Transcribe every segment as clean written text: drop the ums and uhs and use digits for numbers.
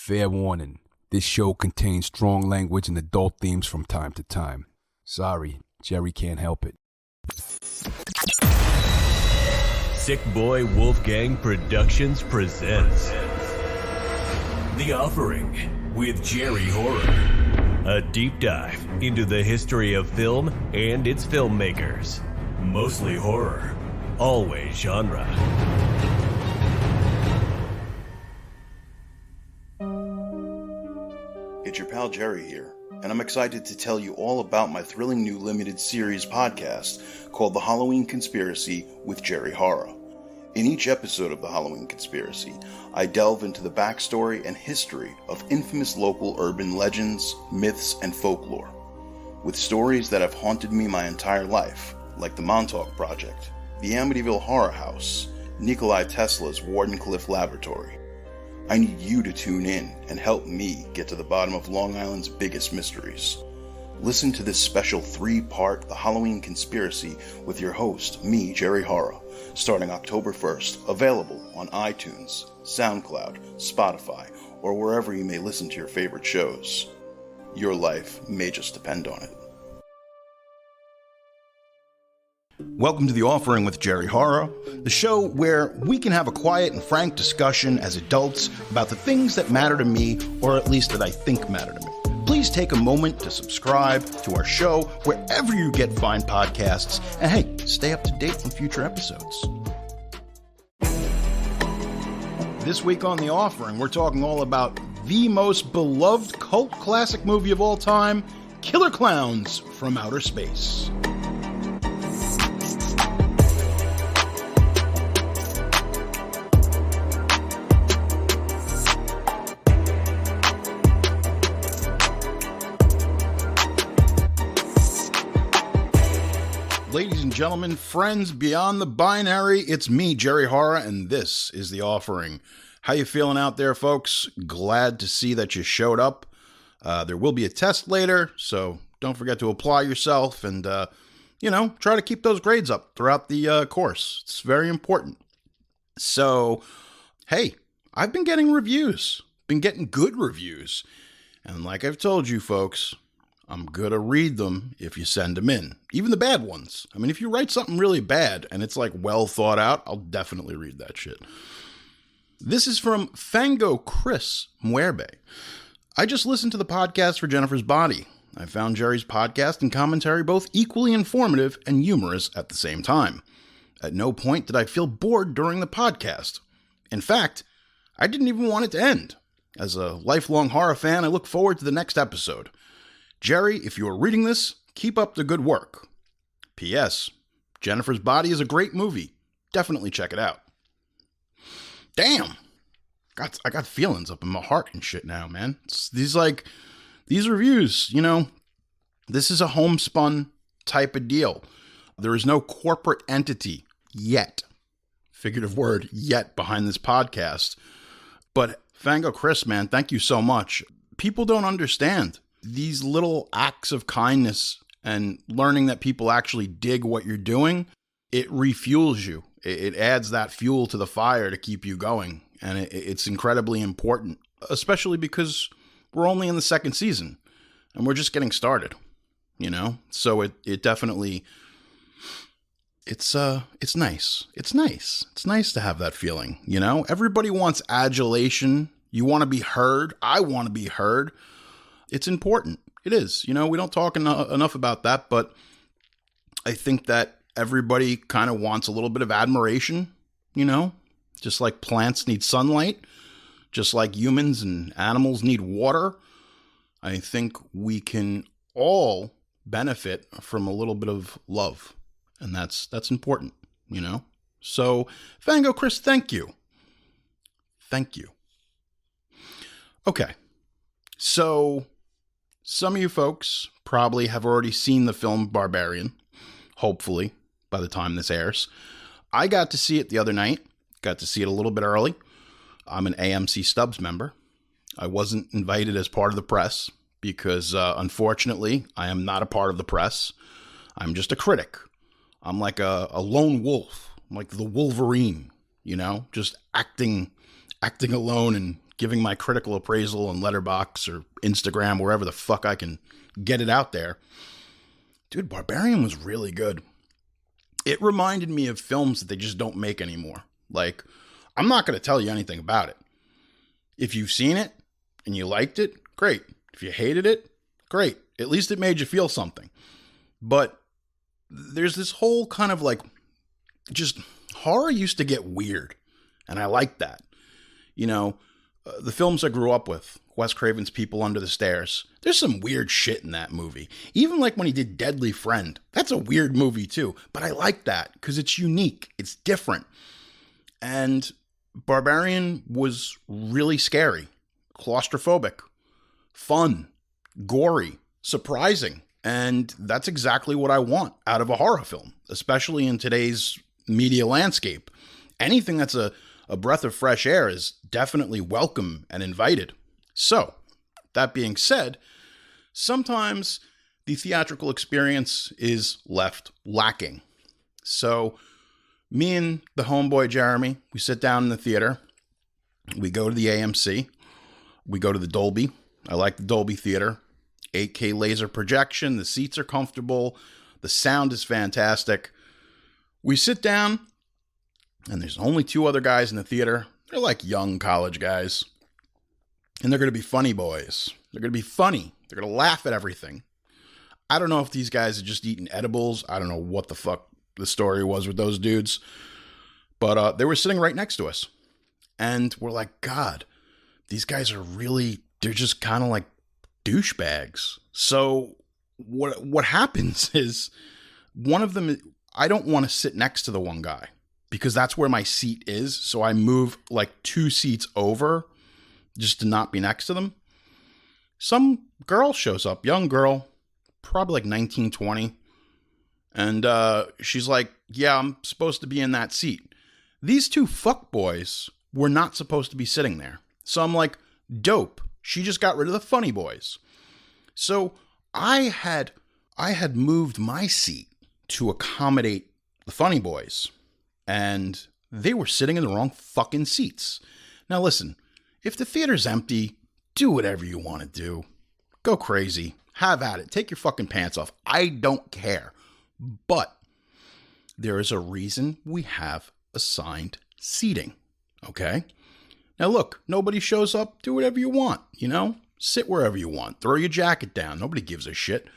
Fair warning, this show contains strong language and adult themes from time to time. Sorry, Jerry can't help it. Sick Boy Wolfgang Productions presents The Offering with Jerry Horror. A deep dive into the history of film and its filmmakers. Mostly horror, always genre. It's your pal Jerry here, and I'm excited to tell you all about my thrilling new limited series podcast called The Halloween Conspiracy with Jerry Horror. In each episode of The Halloween Conspiracy, I delve into the backstory and history of infamous local urban legends, myths, and folklore, with stories that have haunted me my entire life, like the Montauk Project, the Amityville Horror House, Nikola Tesla's Wardenclyffe Laboratory. I need you to tune in and help me get to the bottom of Long Island's biggest mysteries. Listen to this special 3-part The Halloween Conspiracy with your host, me, Jerry Horror, starting October 1st, available on iTunes, SoundCloud, Spotify, or wherever you may listen to your favorite shows. Your life may just depend on it. Welcome to The Offering with Jerry Horror, the show where we can have a quiet and frank discussion as adults about the things that matter to me, or at least that I think matter to me. Please take a moment to subscribe to our show wherever you get fine podcasts, and hey, stay up to date on future episodes. This week on The Offering, we're talking all about the most beloved cult classic movie of all time, Killer Klowns From Outer Space. Ladies and gentlemen, friends beyond the binary, it's me, Jerry Horror, and this is The Offering. How you feeling out there, folks? Glad to see that you showed up. There will be a test later, so don't forget to apply yourself and, try to keep those grades up throughout the course. It's very important. So, hey, I've been getting reviews. Been getting good reviews. And like I've told you, folks, I'm going to read them if you send them in. Even the bad ones. I mean, if you write something really bad and it's like well thought out, I'll definitely read that shit. This is from Fango Chris Muerbe. I just listened to the podcast for Jennifer's Body. I found Jerry's podcast and commentary both equally informative and humorous at the same time. At no point did I feel bored during the podcast. In fact, I didn't even want it to end. As a lifelong horror fan, I look forward to the next episode. Jerry, if you are reading this, keep up the good work. P.S. Jennifer's Body is a great movie. Definitely check it out. Damn. I got feelings up in my heart and shit now, man. These reviews, this is a homespun type of deal. There is no corporate entity yet, figurative word, yet behind this podcast. But Fango Chris, man, thank you so much. People don't understand these little acts of kindness and learning that people actually dig what you're doing. It refuels you. It adds that fuel to the fire to keep you going. And it's incredibly important, especially because we're only in the second season and we're just getting started, So it definitely, it's nice. It's nice. It's nice to have that feeling, Everybody wants adulation. You want to be heard. I want to be heard. It's important. It is. We don't talk enough about that, but I think that everybody kind of wants a little bit of admiration, just like plants need sunlight, just like humans and animals need water. I think we can all benefit from a little bit of love, and that's important, So, Fango Chris, thank you. Thank you. Okay. So, some of you folks probably have already seen the film Barbarian, hopefully, by the time this airs. I got to see it the other night, got to see it a little bit early. I'm an AMC Stubs member. I wasn't invited as part of the press because, unfortunately, I am not a part of the press. I'm just a critic. I'm like a lone wolf. I'm like the Wolverine, just acting alone and giving my critical appraisal on Letterboxd or Instagram, wherever the fuck I can get it out there. Dude, Barbarian was really good. It reminded me of films that they just don't make anymore. Like, I'm not going to tell you anything about it. If you've seen it and you liked it, great. If you hated it, great. At least it made you feel something. But there's this whole kind of like, just horror used to get weird. And I like that. You know, the films I grew up with, Wes Craven's People Under the Stairs, there's some weird shit in that movie. Even like when he did Deadly Friend, that's a weird movie too. But I like that because it's unique. It's different. And Barbarian was really scary, claustrophobic, fun, gory, surprising. And that's exactly what I want out of a horror film, especially in today's media landscape. Anything that's a breath of fresh air is definitely welcome and invited. So, that being said, sometimes the theatrical experience is left lacking. So, me and the homeboy Jeremy, we sit down in the theater. We go to the AMC. We go to the Dolby. I like the Dolby Theater. 8K laser projection. The seats are comfortable. The sound is fantastic. We sit down, and there's only two other guys in the theater. They're like young college guys. And they're going to be funny boys. They're going to be funny. They're going to laugh at everything. I don't know if these guys are just eating edibles. I don't know what the fuck the story was with those dudes. But they were sitting right next to us. And we're like, God, these guys are really, they're just kind of like douchebags. So what happens is one of them, I don't want to sit next to the one guy because that's where my seat is. So I move like 2 seats over just to not be next to them. Some girl shows up, young girl, probably like 19, 20. And she's like, yeah, I'm supposed to be in that seat. These 2 fuckboys were not supposed to be sitting there. So I'm like, dope. She just got rid of the funny boys. So I had moved my seat to accommodate the funny boys. And they were sitting in the wrong fucking seats. Now listen, if the theater's empty, do whatever you want to do. Go crazy. Have at it. Take your fucking pants off. I don't care. But there is a reason we have assigned seating. Okay? Now look, nobody shows up. Do whatever you want, you know? Sit wherever you want. Throw your jacket down. Nobody gives a shit.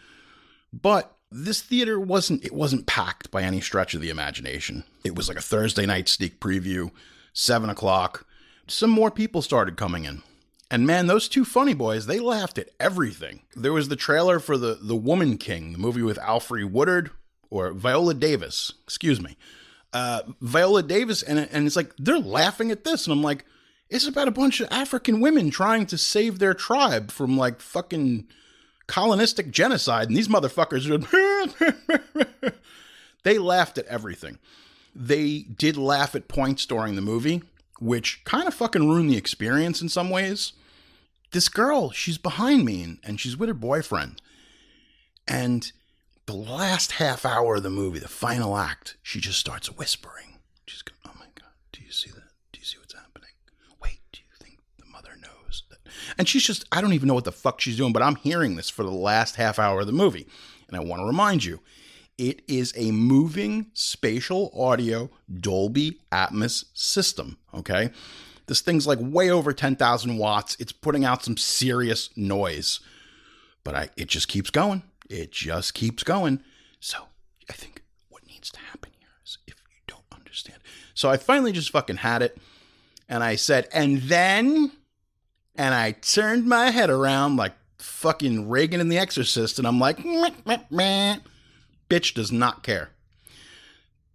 But this theater wasn't packed by any stretch of the imagination. It was like a Thursday night sneak preview, 7 o'clock. Some more people started coming in. And man, those 2 funny boys, they laughed at everything. There was the trailer for the Woman King, the movie with Alfre Woodard, or Viola Davis, excuse me. Viola Davis, and it's like, they're laughing at this. And I'm like, it's about a bunch of African women trying to save their tribe from like fucking colonistic genocide. And these motherfuckers are, they laughed at everything. They did laugh at points during the movie, which kind of fucking ruined the experience in some ways. This girl, she's behind me, and she's with her boyfriend. And the last half hour of the movie, the final act, she just starts whispering. She's going, oh my God, do you see that? Do you see what's happening? Wait, do you think the mother knows that? And she's just, I don't even know what the fuck she's doing, but I'm hearing this for the last half hour of the movie. And I want to remind you, it is a moving spatial audio Dolby Atmos system, okay? This thing's like way over 10,000 watts. It's putting out some serious noise. But it just keeps going. It just keeps going. So I think what needs to happen here is if you don't understand. So I finally just fucking had it. And I said, and then, and I turned my head around like fucking Reagan in The Exorcist. And I'm like, meh, meh, meh. Bitch does not care.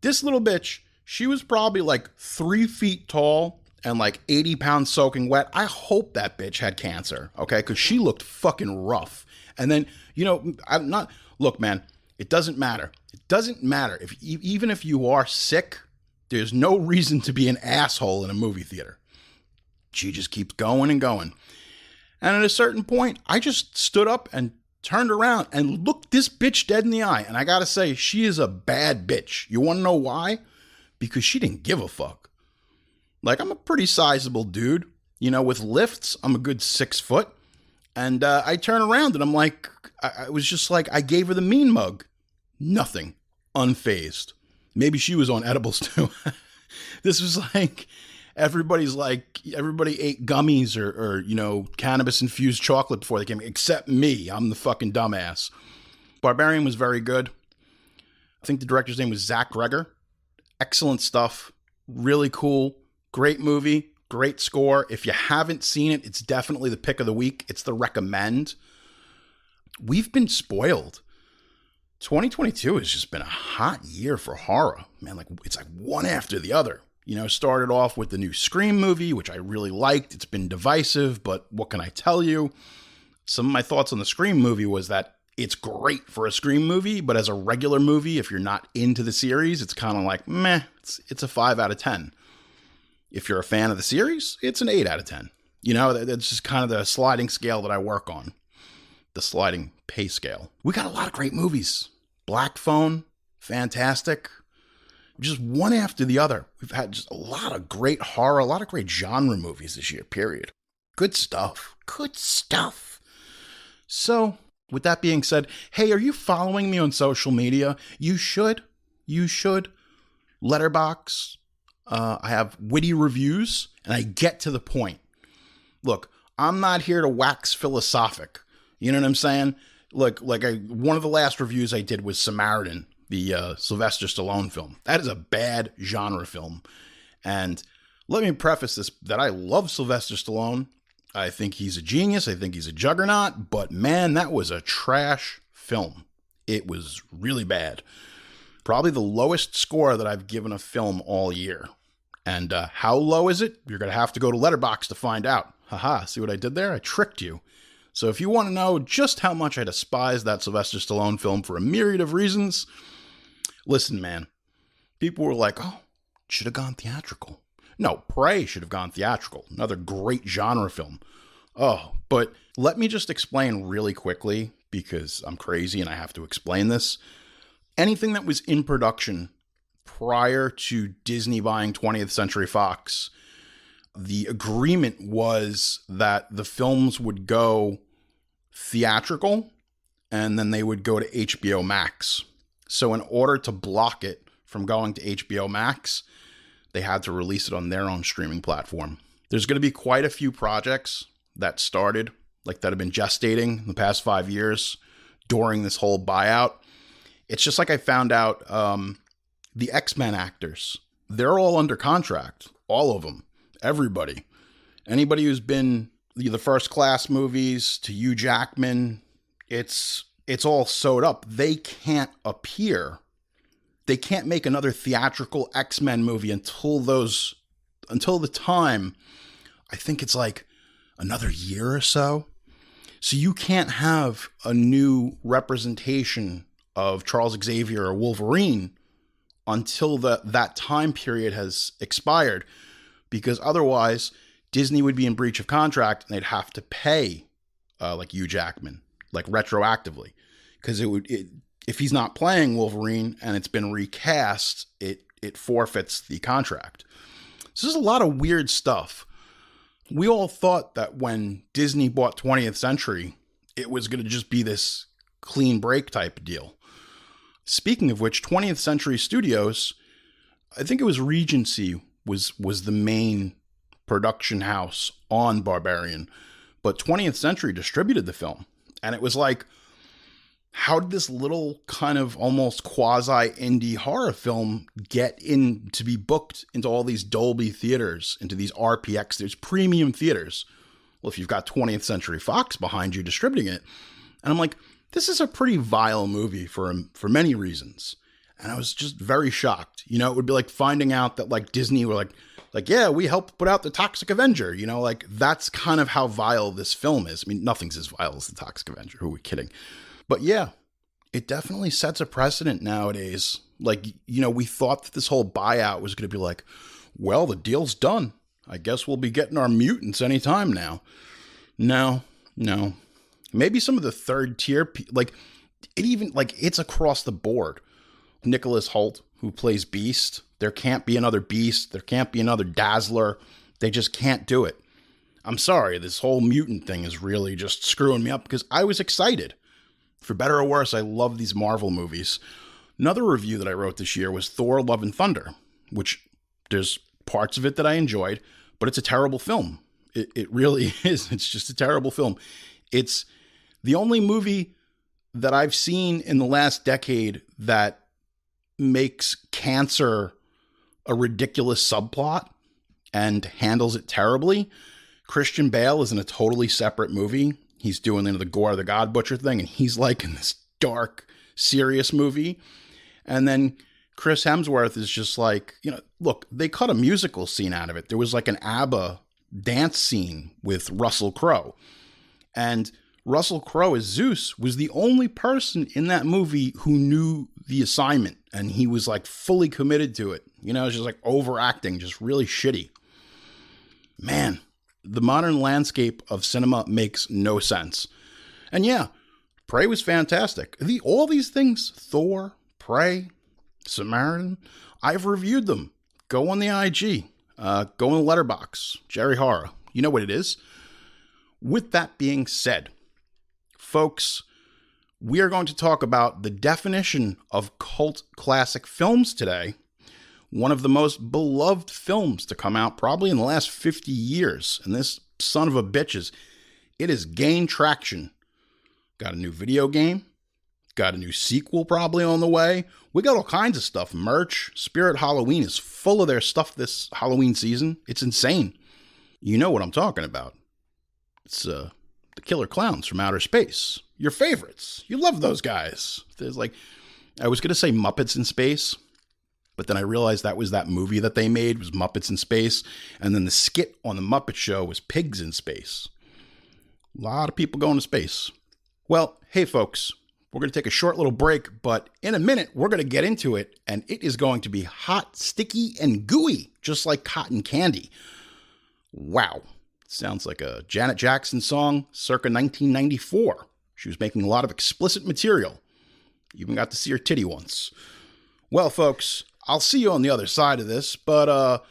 This little bitch, she was probably like 3 feet tall and like 80 pounds soaking wet. I hope that bitch had cancer, okay? Because she looked fucking rough. And then, you know, look, man, it doesn't matter. It doesn't matter. Even if you are sick, there's no reason to be an asshole in a movie theater. She just keeps going and going. And at a certain point, I just stood up and turned around and looked this bitch dead in the eye. And I gotta say, she is a bad bitch. You wanna know why? Because she didn't give a fuck. Like, I'm a pretty sizable dude. With lifts, I'm a good 6 foot. And I turn around and I'm like, I was just like, I gave her the mean mug. Nothing. Unfazed. Maybe she was on edibles too. This was like, everybody ate gummies or cannabis infused chocolate before they came, except me. I'm the fucking dumbass. Barbarian was very good. I think the director's name was Zach Greger. Excellent stuff. Really cool. Great movie. Great score. If you haven't seen it, it's definitely the pick of the week. It's the recommend. We've been spoiled. 2022 has just been a hot year for horror. Man, it's like one after the other. Started off with the new Scream movie, which I really liked. It's been divisive, but what can I tell you? Some of my thoughts on the Scream movie was that it's great for a Scream movie, but as a regular movie, if you're not into the series, it's kind of like, meh, it's a 5 out of 10. If you're a fan of the series, it's an 8 out of 10. That's just kind of the sliding scale that I work on. The sliding pay scale. We got a lot of great movies. Black Phone, fantastic. Just one after the other. We've had just a lot of great horror, a lot of great genre movies this year, period. Good stuff. Good stuff. So, with that being said, hey, are you following me on social media? You should. Letterboxd. I have witty reviews, and I get to the point. Look, I'm not here to wax philosophic. You know what I'm saying? Look, one of the last reviews I did was Samaritan, the Sylvester Stallone film. That is a bad genre film. And let me preface this, that I love Sylvester Stallone. I think he's a genius. I think he's a juggernaut. But man, that was a trash film. It was really bad. Probably the lowest score that I've given a film all year. And how low is it? You're going to have to go to Letterboxd to find out. Haha, see what I did there? I tricked you. So if you want to know just how much I despise that Sylvester Stallone film for a myriad of reasons, listen, man. People were like, oh, should have gone theatrical. No, Prey should have gone theatrical. Another great genre film. Oh, but let me just explain really quickly, because I'm crazy and I have to explain this. Anything that was in production prior to Disney buying 20th Century Fox, the agreement was that the films would go theatrical and then they would go to HBO Max. So in order to block it from going to HBO Max, they had to release it on their own streaming platform. There's going to be quite a few projects that started, that have been gestating in the past 5 years during this whole buyout. It's just like I found out the X-Men actors, they're all under contract. All of them. Everybody. Anybody who's been the First Class movies to Hugh Jackman, it's all sewed up. They can't appear. They can't make another theatrical X-Men movie until the time, I think it's like another year or so. So you can't have a new representation of Charles Xavier or Wolverine until that time period has expired, because otherwise Disney would be in breach of contract and they'd have to pay Hugh Jackman retroactively, because if he's not playing Wolverine and it's been recast, it forfeits the contract. So there's a lot of weird stuff. We all thought that when Disney bought 20th Century, it was going to just be this clean break type deal. Speaking of which, 20th Century Studios, I think it was Regency was the main production house on Barbarian, but 20th Century distributed the film. And it was like, how did this little kind of almost quasi-indie horror film get in to be booked into all these Dolby theaters, into these RPX, there's premium theaters? Well, if you've got 20th Century Fox behind you distributing it. And I'm like, this is a pretty vile movie for many reasons. And I was just very shocked. It would be like finding out that Disney were like, yeah, we helped put out the Toxic Avenger. That's kind of how vile this film is. I mean, nothing's as vile as the Toxic Avenger. Who are we kidding? But yeah, it definitely sets a precedent nowadays. We thought that this whole buyout was going to be like, well, the deal's done. I guess we'll be getting our mutants anytime now. No. Maybe some of the third tier, it's across the board. Nicholas Hoult, who plays Beast, there can't be another Beast. There can't be another Dazzler. They just can't do it. I'm sorry, this whole mutant thing is really just screwing me up because I was excited. For better or worse, I love these Marvel movies. Another review that I wrote this year was Thor, Love and Thunder, which there's parts of it that I enjoyed, but it's a terrible film. It really is. It's just a terrible film. It's the only movie that I've seen in the last decade that makes cancer a ridiculous subplot and handles it terribly. Christian Bale is in a totally separate movie. He's doing the Gore the God Butcher thing, and he's like in this dark, serious movie. And then Chris Hemsworth is just like, look, they cut a musical scene out of it. There was like an ABBA dance scene with Russell Crowe. And Russell Crowe as Zeus was the only person in that movie who knew the assignment, and he was like fully committed to it. It's just like overacting, just really shitty. Man, the modern landscape of cinema makes no sense. And yeah, Prey was fantastic. All these things, Thor, Prey, Samaritan, I've reviewed them. Go on the IG, go in the letterbox, Jerry Horror. You know what it is. With that being said, folks, we are going to talk about the definition of cult classic films today. One of the most beloved films to come out probably in the last 50 years. And this son of a bitch it has gained traction. Got a new video game. Got a new sequel probably on the way. We got all kinds of stuff. Merch. Spirit Halloween is full of their stuff this Halloween season. It's insane. You know what I'm talking about. It's the Killer Klowns from Outer Space. Your favorites. You love those guys. There's I was going to say Muppets in Space, but then I realized that was that movie that they made was Muppets in Space. And then the skit on the Muppet Show was Pigs in Space. A lot of people going to space. Well, hey folks, we're going to take a short little break, but in a minute, we're going to get into it, and it is going to be hot, sticky, and gooey, just like cotton candy. Wow. Sounds like a Janet Jackson song circa 1994. She was making a lot of explicit material. Even got to see her titty once. Well, folks, I'll see you on the other side of this, but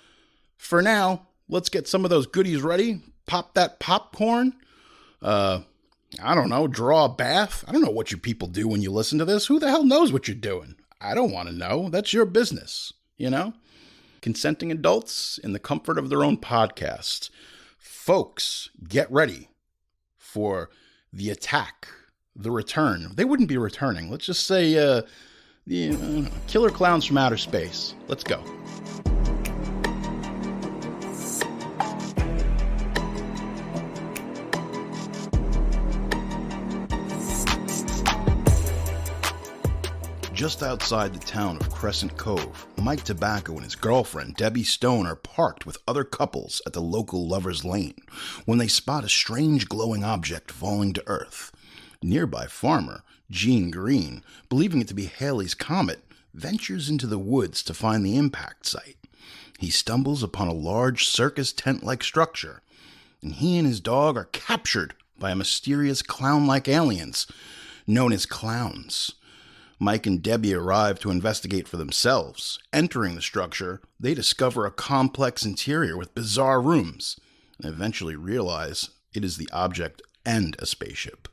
for now, let's get some of those goodies ready. Pop that popcorn. I don't know, draw a bath. I don't know what you people do when you listen to this. Who the hell knows what you're doing? I don't want to know. That's your business, Consenting adults in the comfort of their own podcast. Folks, get ready for the attack, the return. They wouldn't be returning. Let's just say the Killer Klowns from Outer Space. Let's go. Just outside the town of Crescent Cove, Mike Tobacco and his girlfriend, Debbie Stone, are parked with other couples at the local Lover's Lane when they spot a strange glowing object falling to earth. Nearby farmer, Gene Green, believing it to be Halley's Comet, ventures into the woods to find the impact site. He stumbles upon a large circus tent-like structure, and he and his dog are captured by a mysterious clown-like aliens known as Clowns. Mike and Debbie arrive to investigate for themselves. Entering the structure, they discover a complex interior with bizarre rooms, and eventually realize it is the object and a spaceship.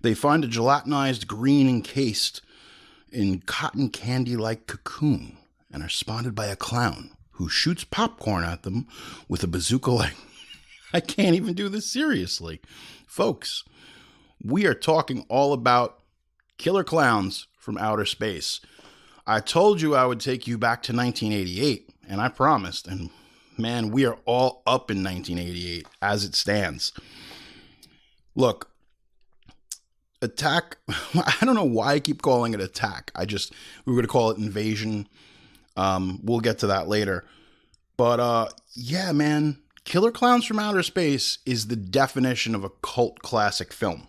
They find a gelatinized green encased in cotton candy-like cocoon, and are spotted by a clown who shoots popcorn at them with a bazooka. I can't even do this seriously. Folks, we are talking all about Killer Klowns from Outer Space. I told you I would take you back to 1988, and I promised. And man, we are all up in 1988 as it stands. Look, Attack, I don't know why I keep calling it Attack. We were going to call it Invasion. We'll get to that later. But yeah, man, Killer Klowns from Outer Space is the definition of a cult classic film.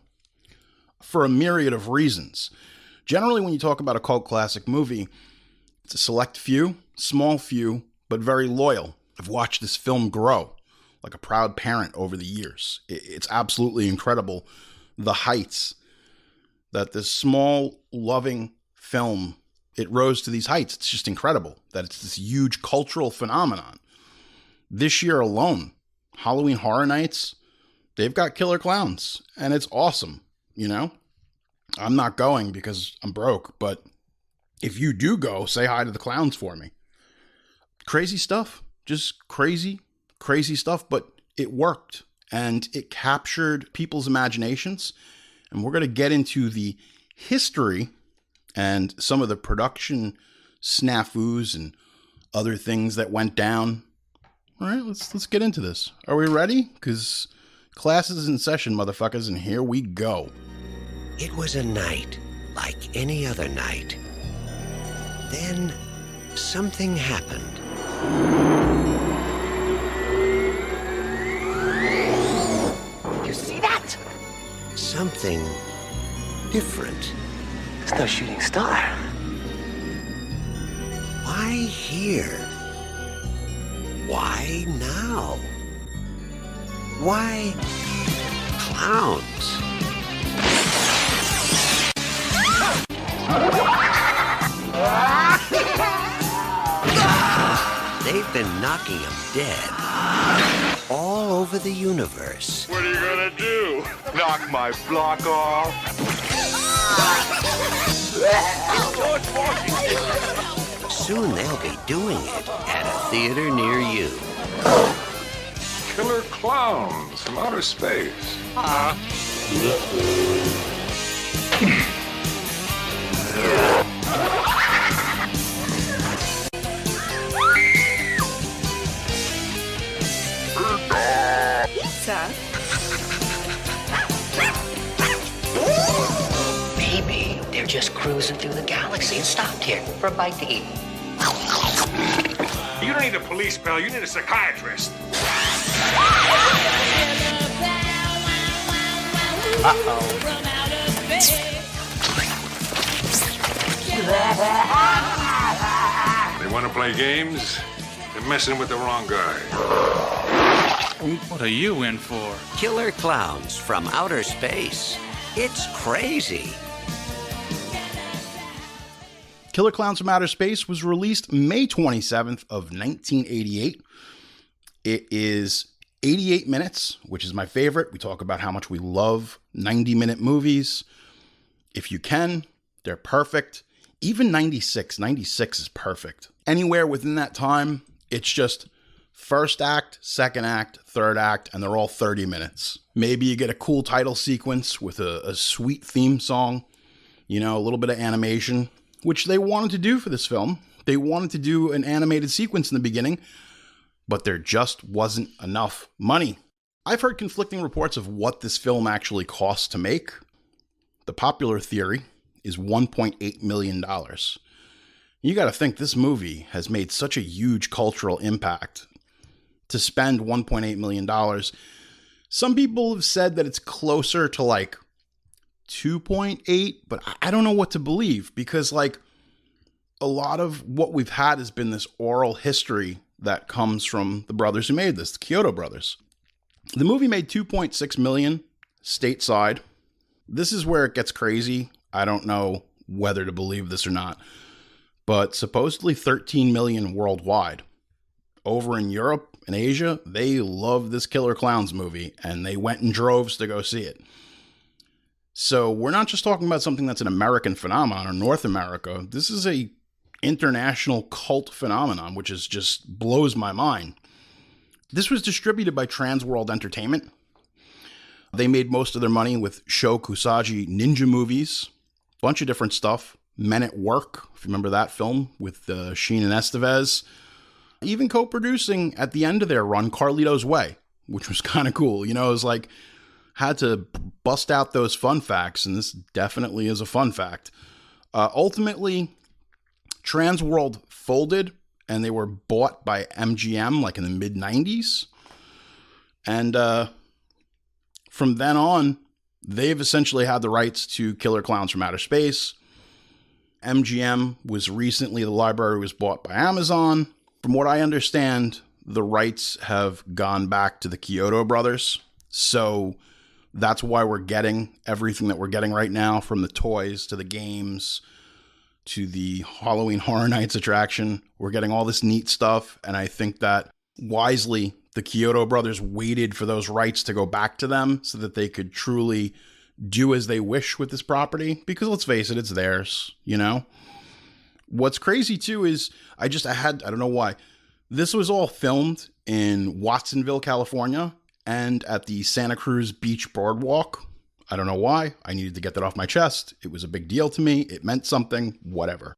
For a myriad of reasons. Generally, when you talk about a cult classic movie, it's a select few, small few, but very loyal. I've watched this film grow like a proud parent over the years. It's absolutely incredible, the heights that this small, loving film, it rose to these heights. It's just incredible that it's this huge cultural phenomenon. This year alone, Halloween Horror Nights, they've got killer clowns, and it's awesome, you know? I'm not going because I'm broke, but if you do go, say hi to the clowns for me. Crazy stuff. Just crazy, crazy stuff, but it worked, and it captured people's imaginations, and we're going to get into the history and some of the production snafus and other things that went down. All right, let's get into this. Are we ready? Because class is in session, motherfuckers, and here we go. It was a night like any other night. Then something happened. You see that? Something different. It's no shooting star. Why here? Why now? Why clowns? They've been knocking him dead all over the universe. What are you gonna do? Knock my block off? Soon they'll be doing it at a theater near you. Killer clowns from outer space. Pizza? Maybe they're just cruising through the galaxy and stopped here for a bite to eat. You don't need a police pal, you need a psychiatrist. They want to play games? They're messing with the wrong guy. What are you in for? Killer clowns from outer space. It's crazy. Killer Klowns from Outer Space was released May 27th of 1988. It is 88 minutes, which is my favorite. We talk about how much we love 90-minute movies. If you can, they're perfect. Even 96 is perfect. Anywhere within that time, it's just first act, second act, third act, and they're all 30 minutes. Maybe you get a cool title sequence with a sweet theme song, you know, a little bit of animation, which they wanted to do for this film. They wanted to do an animated sequence in the beginning, but there just wasn't enough money. I've heard conflicting reports of what this film actually cost to make. The popular theory is $1.8 million. You got to think this movie has made such a huge cultural impact to spend $1.8 million. Some people have said that it's closer to like 2.8, but I don't know what to believe, because like a lot of what we've had has been this oral history that comes from the brothers who made this, the Kyoto brothers. The movie made $2.6 million stateside. This is where it gets crazy. I don't know whether to believe this or not, but supposedly 13 million worldwide. Over in Europe and Asia, they love this Killer Clowns movie, and they went in droves to go see it. So we're not just talking about something that's an American phenomenon or North America. This is a international cult phenomenon, which is just blows my mind. This was distributed by Transworld Entertainment. They made most of their money with Sho Kusagi ninja movies, bunch of different stuff. Men at Work, if you remember that film with Sheen and Estevez. Even co-producing at the end of their run, Carlito's Way, which was kind of cool. You know, it was like, had to bust out those fun facts, and this definitely is a fun fact. Ultimately, Transworld folded, and they were bought by MGM like in the mid-90s. And from then on, they've essentially had the rights to Killer Klowns from Outer Space. MGM was recently, the library was bought by Amazon. From what I understand, the rights have gone back to the Kyoto brothers. So that's why we're getting everything that we're getting right now, from the toys to the games to the Halloween Horror Nights attraction. We're getting all this neat stuff, and I think that wisely the Kyoto brothers waited for those rights to go back to them so that they could truly do as they wish with this property. Because let's face it, it's theirs, you know? What's crazy too is I don't know why. This was all filmed in Watsonville, California, and at the Santa Cruz Beach Boardwalk. I don't know why. I needed to get that off my chest. It was a big deal to me. It meant something, whatever.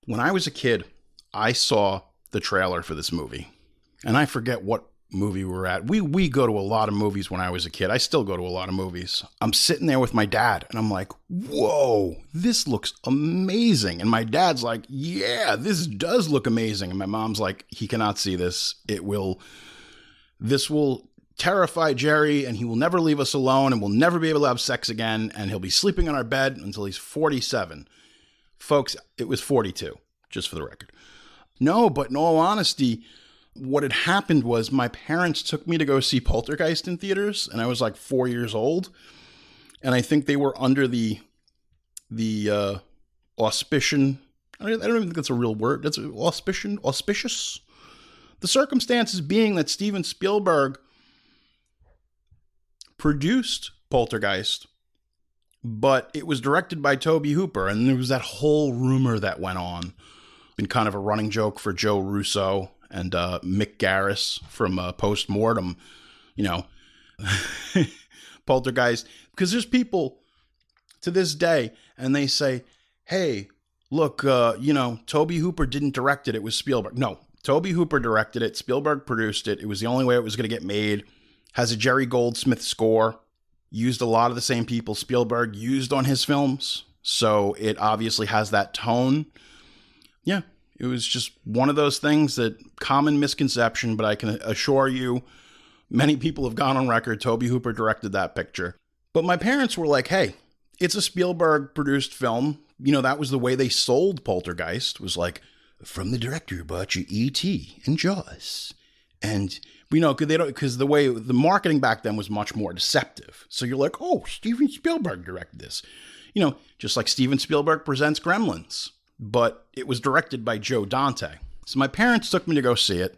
When I was a kid, I saw the trailer for this movie. And I forget what movie we were at. We go to a lot of movies when I was a kid. I still go to a lot of movies. I'm sitting there with my dad and I'm like, whoa, this looks amazing. And my dad's like, yeah, this does look amazing. And my mom's like, he cannot see this. This will terrify Jerry and he will never leave us alone and we'll never be able to have sex again. And he'll be sleeping on our bed until he's 47. Folks, it was 42, just for the record. No, but in all honesty, what had happened was my parents took me to go see Poltergeist in theaters, and I was like 4 years old. And I think they were under the auspicion. I don't even think that's a real word. That's auspicious. The circumstances being that Steven Spielberg produced Poltergeist, but it was directed by Tobe Hooper, and there was that whole rumor that went on. Been kind of a running joke for Joe Russo and Mick Garris from Postmortem, you know, Poltergeist. Because there's people to this day, and they say, hey, look, Tobe Hooper didn't direct it. It was Spielberg. No, Tobe Hooper directed it. Spielberg produced it. It was the only way it was going to get made. Has a Jerry Goldsmith score. Used a lot of the same people Spielberg used on his films. So it obviously has that tone. Yeah, it was just one of those things that common misconception, but I can assure you many people have gone on record. Tobe Hooper directed that picture. But my parents were like, hey, it's a Spielberg produced film. You know, that was the way they sold Poltergeist, was like, from the director who bought you E.T. and Jaws. And, because the way the marketing back then was much more deceptive. So you're like, oh, Steven Spielberg directed this. Just like Steven Spielberg presents Gremlins. But it was directed by Joe Dante. So my parents took me to go see it.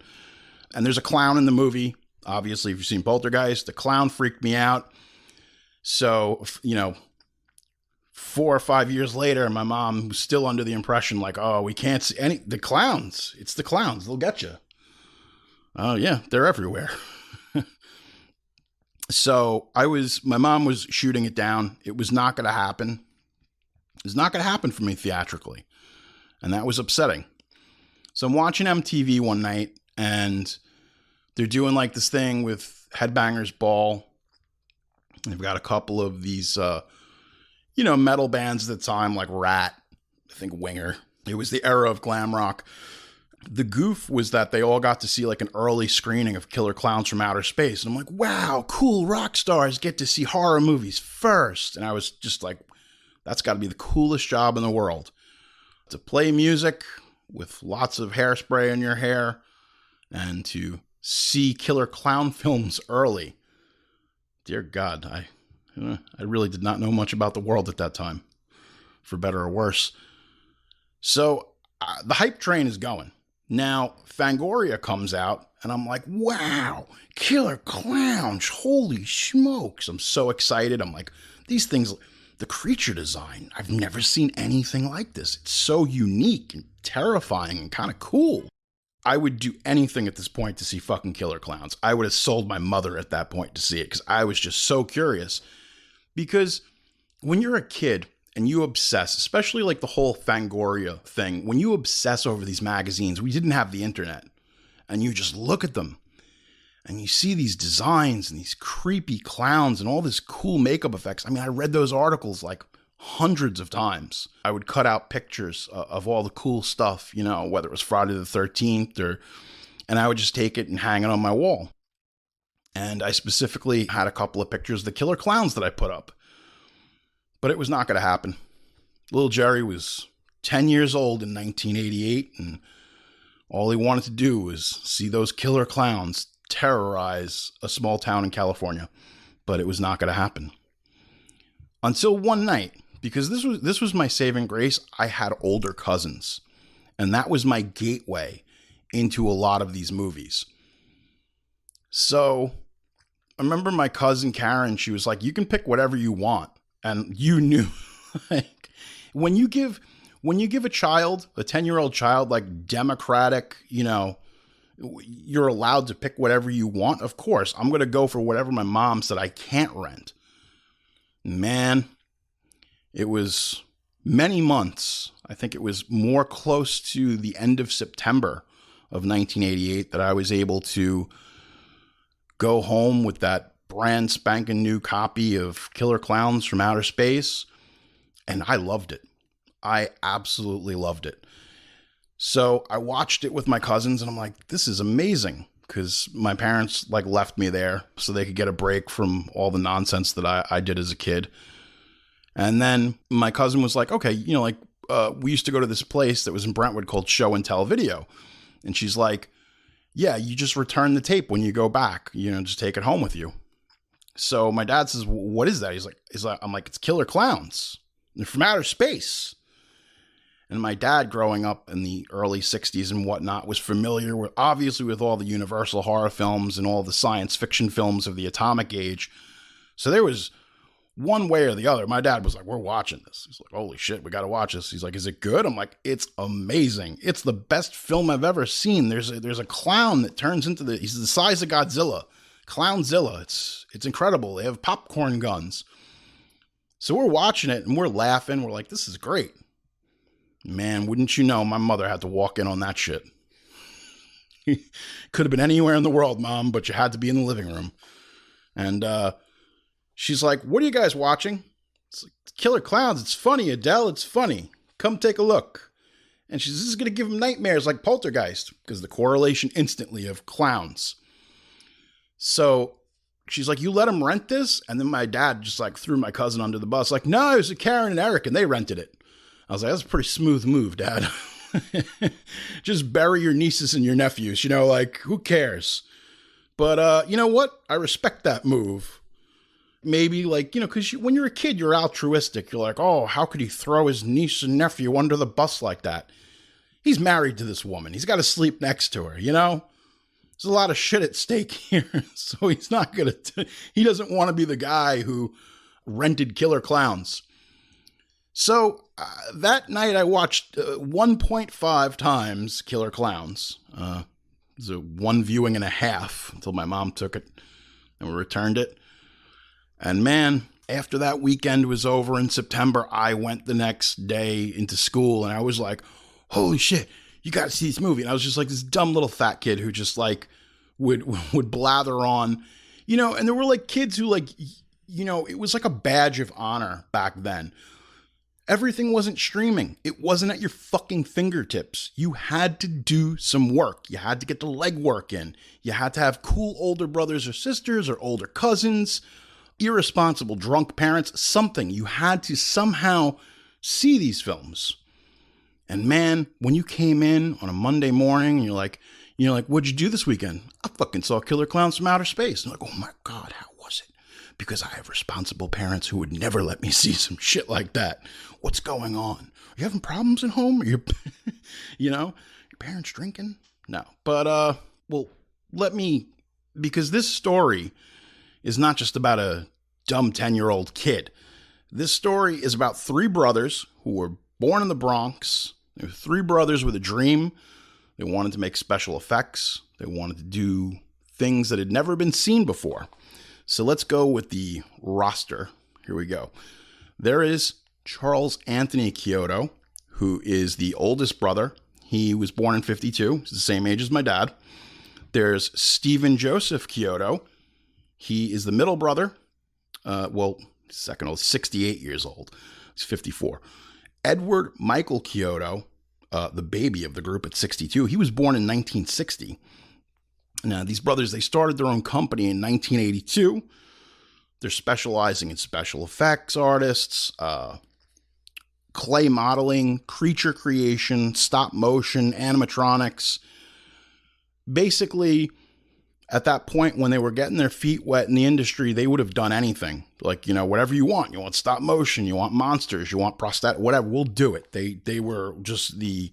And there's a clown in the movie. Obviously, if you've seen Poltergeist, the clown freaked me out. So, 4 or 5 years later, my mom was still under the impression like, oh, we can't see the clowns. It's the clowns. They'll get you. Oh, yeah, they're everywhere. So my mom was shooting it down. It was not going to happen. It was not going to happen for me theatrically. And that was upsetting. So I'm watching MTV one night and they're doing like this thing with Headbangers Ball. They've got a couple of these, metal bands at the time, like Rat, I think Winger. It was the era of glam rock. The goof was that they all got to see like an early screening of Killer Klowns From Outer Space. And I'm like, wow, cool, rock stars get to see horror movies first. And I was just like, that's got to be the coolest job in the world. To play music with lots of hairspray in your hair and to see killer clown films early. Dear God, I really did not know much about the world at that time, for better or worse. So the hype train is going. Now, Fangoria comes out, and I'm like, wow, killer clowns, holy smokes. I'm so excited. I'm like, these things, the creature design, I've never seen anything like this. It's so unique and terrifying and kind of cool. I would do anything at this point to see fucking killer clowns. I would have sold my mother at that point to see it because I was just so curious. Because when you're a kid and you obsess, especially like the whole Fangoria thing, when you obsess over these magazines, we didn't have the internet, and you just look at them and you see these designs and these creepy clowns and all this cool makeup effects. I mean, I read those articles like hundreds of times. I would cut out pictures of all the cool stuff, whether it was Friday the 13th and I would just take it and hang it on my wall. And I specifically had a couple of pictures of the killer clowns that I put up. But it was not going to happen. Little Jerry was 10 years old in 1988, and all he wanted to do was see those killer clowns terrorize a small town in California. But it was not going to happen. Until one night, because this was my saving grace, I had older cousins. And that was my gateway into a lot of these movies. So I remember my cousin Karen, she was like, you can pick whatever you want. And you knew, like, when you give a child, a 10-year-old child, like democratic, you're allowed to pick whatever you want. Of course, I'm going to go for whatever my mom said I can't rent. Man, it was many months. I think it was more close to the end of September of 1988 that I was able to go home with that brand spanking new copy of Killer Klowns from Outer Space. And I loved it. I absolutely loved it. So I watched it with my cousins and I'm like, this is amazing. Because my parents left me there so they could get a break from all the nonsense that I did as a kid. And then my cousin was like, okay, we used to go to this place that was in Brentwood called Show and Tell Video. And she's like, yeah, you just return the tape when you go back, just take it home with you. So my dad says, what is that? He's like, I'm like, it's Killer Klowns. They're from outer space. And my dad, growing up in the early 60s and whatnot, was familiar with, obviously, with all the Universal horror films and all the science fiction films of the atomic age. So there was one way or the other. My dad was like, we're watching this. He's like, holy shit, we got to watch this. He's like, is it good? I'm like, it's amazing. It's the best film I've ever seen. There's a clown that turns into he's the size of Godzilla. Clownzilla. It's incredible. They have popcorn guns. So we're watching it and we're laughing. We're like, this is great. Man, wouldn't you know, my mother had to walk in on that shit. Could have been anywhere in the world, Mom, but you had to be in the living room. And she's like, what are you guys watching? It's like, Killer Klowns. It's funny, Adele. It's funny. Come take a look. And she says, this is going to give him nightmares like Poltergeist, because the correlation instantly of clowns. So she's like, you let him rent this? And then my dad just threw my cousin under the bus. Like, no, it was Karen and Eric, and they rented it. I was like, that's a pretty smooth move, Dad. Just bury your nieces and your nephews, who cares? But you know what? I respect that move. Maybe because when you're a kid, you're altruistic. You're like, oh, how could he throw his niece and nephew under the bus like that? He's married to this woman. He's got to sleep next to her, There's a lot of shit at stake here. So he's not going to, he doesn't want to be the guy who rented Killer Klowns. So that night I watched 1.5 times Killer Klowns. It was a one viewing and a half until my mom took it and we returned it. And man, after that weekend was over in September, I went the next day into school and I was like, holy shit, you got to see this movie. And I was just like this dumb little fat kid who just would blather on, and there were kids who it was like a badge of honor back then. Everything wasn't streaming. It wasn't at your fucking fingertips. You had to do some work. You had to get the legwork in. You had to have cool older brothers or sisters or older cousins, irresponsible drunk parents, something. You had to somehow see these films. And man, when you came in on a Monday morning and you're like, what'd you do this weekend? I fucking saw Killer Klowns from Outer Space. And I'm like, oh my God, how was it? Because I have responsible parents who would never let me see some shit like that. What's going on? Are you having problems at home? Are you, your parents drinking? No. But, because this story is not just about a dumb 10-year-old kid. This story is about three brothers who were born in the Bronx. They were three brothers with a dream. They wanted to make special effects. They wanted to do things that had never been seen before. So let's go with the roster. Here we go. There is Charles Anthony Kyoto, who is the oldest brother. He was born in 52. He's the same age as my dad. There's Stephen Joseph Kyoto. He is the middle brother. Second old, 68 years old. He's 54. Edward Michael Kyoto, the baby of the group at 62. He was born in 1960. Now, these brothers, they started their own company in 1982. They're specializing in special effects artists, clay modeling, creature creation, stop motion, animatronics. Basically, at that point when they were getting their feet wet in the industry, they would have done anything. Whatever you want. You want stop motion, you want monsters, you want prosthetic, whatever, we'll do it. They were just the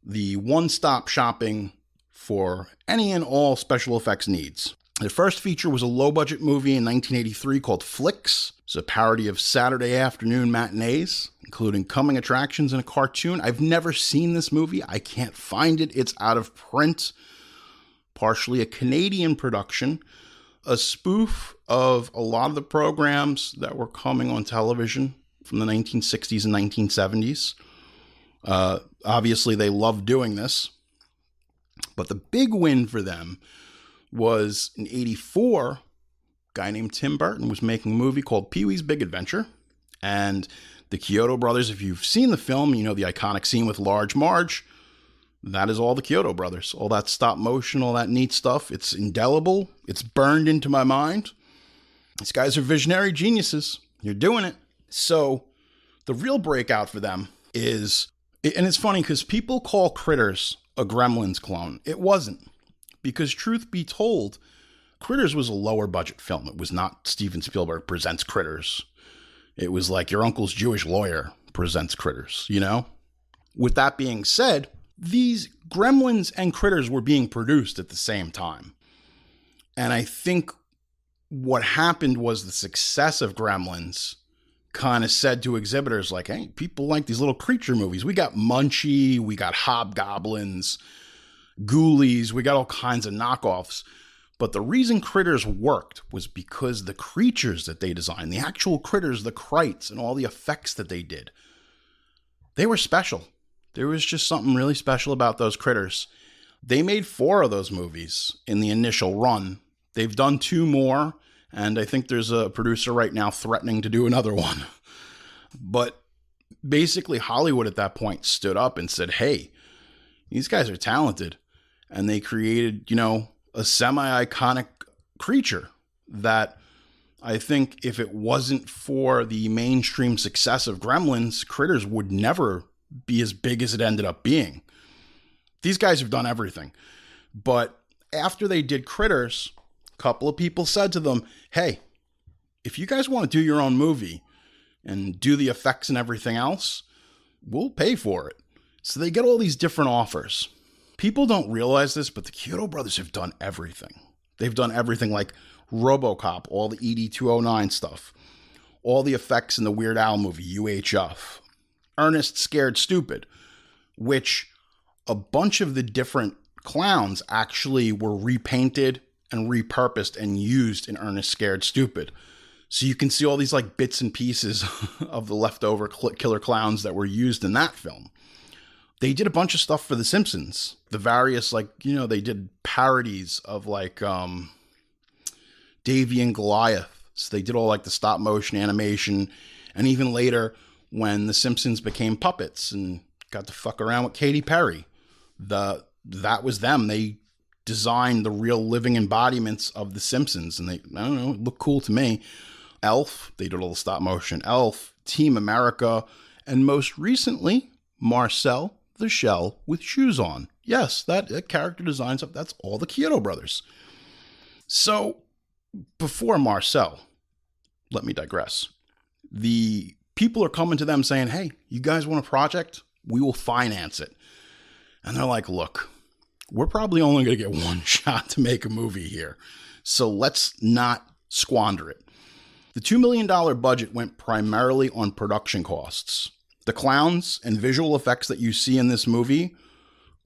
one-stop shopping for any and all special effects needs. Their first feature was a low-budget movie in 1983 called Flicks. It's a parody of Saturday afternoon matinees, including coming attractions and a cartoon. I've never seen this movie. I can't find it. It's out of print. Partially a Canadian production, a spoof of a lot of the programs that were coming on television from the 1960s and 1970s. Obviously, they loved doing this. But the big win for them was in 84, a guy named Tim Burton was making a movie called Pee-wee's Big Adventure. And the Kyoto brothers, if you've seen the film, you know the iconic scene with Large Marge. That is all the Kyoto brothers. All that stop motion, all that neat stuff. It's indelible. It's burned into my mind. These guys are visionary geniuses. You're doing it. So the real breakout for them is, and it's funny because people call Critters a Gremlins clone. It wasn't. Because truth be told, Critters was a lower budget film. It was not Steven Spielberg presents Critters. It was like your uncle's Jewish lawyer presents Critters, you know? With that being said, these Gremlins and Critters were being produced at the same time. And I think what happened was the success of Gremlins kind of said to exhibitors like, hey, people like these little creature movies. We got Munchie, we got Hobgoblins, Ghoulies, we got all kinds of knockoffs. But the reason Critters worked was because the creatures that they designed, the actual critters, the krites, and all the effects that they did, they were special. There was just something really special about those critters. They made 4 of those movies in the initial run. They've done 2 more, and I think there's a producer right now threatening to do another one. But basically, Hollywood at that point stood up and said, hey, these guys are talented. And they created, you know, a semi-iconic creature that I think if it wasn't for the mainstream success of Gremlins, Critters would never be as big as it ended up being. These guys have done everything. But after they did Critters, a couple of people said to them, hey, if you guys want to do your own movie and do the effects and everything else, we'll pay for it. So they get all these different offers. People don't realize this, but the Kyoto brothers have done everything. They've done everything like RoboCop, all the ED-209 stuff, all the effects in the Weird Al movie, UHF, Ernest Scared Stupid, which a bunch of the different clowns actually were repainted and repurposed and used in Ernest Scared Stupid. So you can see all these like bits and pieces of the leftover killer clowns that were used in that film. They did a bunch of stuff for The Simpsons. The various, like, you know, they did parodies of like Davey and Goliath. So they did all like the stop motion animation. And even later, when The Simpsons became puppets and got to fuck around with Katy Perry, that was them. They designed the real living embodiments of The Simpsons. And they, I don't know, it looked cool to me. Elf, they did all the stop motion. Elf, Team America, and most recently, Marcel the Shell with shoes on. Yes, that character design stuff, that's all the Kyoto brothers. So, before Marcel, let me digress. The people are coming to them saying, hey, you guys want a project? We will finance it. And they're like, look, we're probably only going to get one shot to make a movie here. So let's not squander it. The $2 million budget went primarily on production costs. The clowns and visual effects that you see in this movie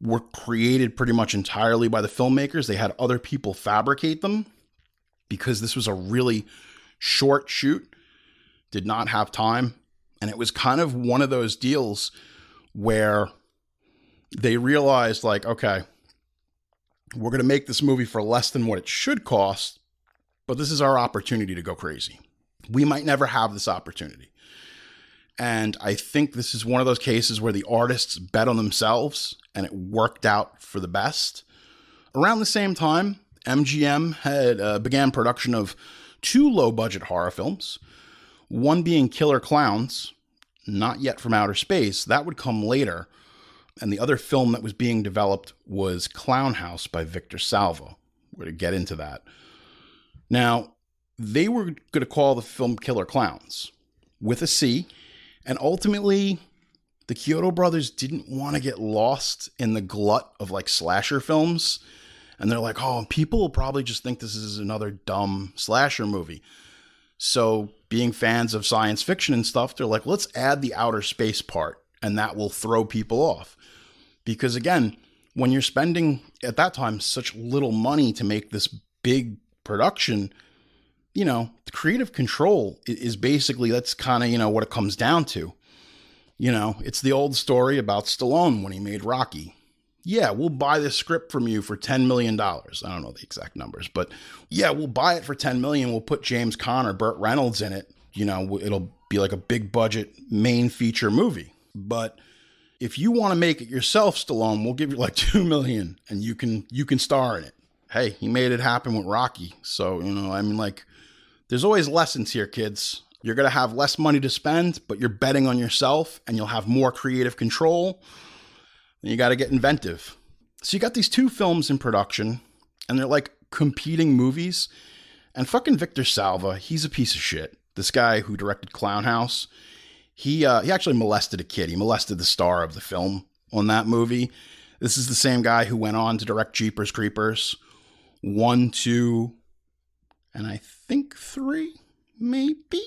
were created pretty much entirely by the filmmakers. They had other people fabricate them because this was a really short shoot, did not have time. And it was kind of one of those deals where they realized like, okay, we're going to make this movie for less than what it should cost, but this is our opportunity to go crazy. We might never have this opportunity. And I think this is one of those cases where the artists bet on themselves and it worked out for the best. Around the same time, MGM had began production of 2 low-budget horror films, one being Killer Klowns, not yet from outer space. That would come later. And the other film that was being developed was Clown House by Victor Salva. We're going to get into that. Now, they were going to call the film Killer Klowns with a C. And ultimately, the Kyoto brothers didn't want to get lost in the glut of like slasher films. And they're like, oh, people will probably just think this is another dumb slasher movie. So being fans of science fiction and stuff, they're like, let's add the outer space part, and that will throw people off. Because again, when you're spending at that time such little money to make this big production, you know, the creative control is basically, that's kind of, you know, what it comes down to. You know, it's the old story about Stallone when he made Rocky. Yeah, we'll buy this script from you for $10 million. I don't know the exact numbers, but yeah, we'll buy it for $10 million. We'll put James Caan or Burt Reynolds in it. You know, it'll be like a big budget main feature movie. But if you want to make it yourself, Stallone, we'll give you like $2 million and you can star in it. Hey, he made it happen with Rocky. So, you know, I mean, like, there's always lessons here, kids. You're going to have less money to spend, but you're betting on yourself and you'll have more creative control. And you got to get inventive. So you got these two films in production, and they're like competing movies. And fucking Victor Salva, he's a piece of shit. This guy who directed Clown House, he actually molested a kid. He molested the star of the film on that movie. This is the same guy who went on to direct Jeepers Creepers 1, 2, and I think 3, maybe.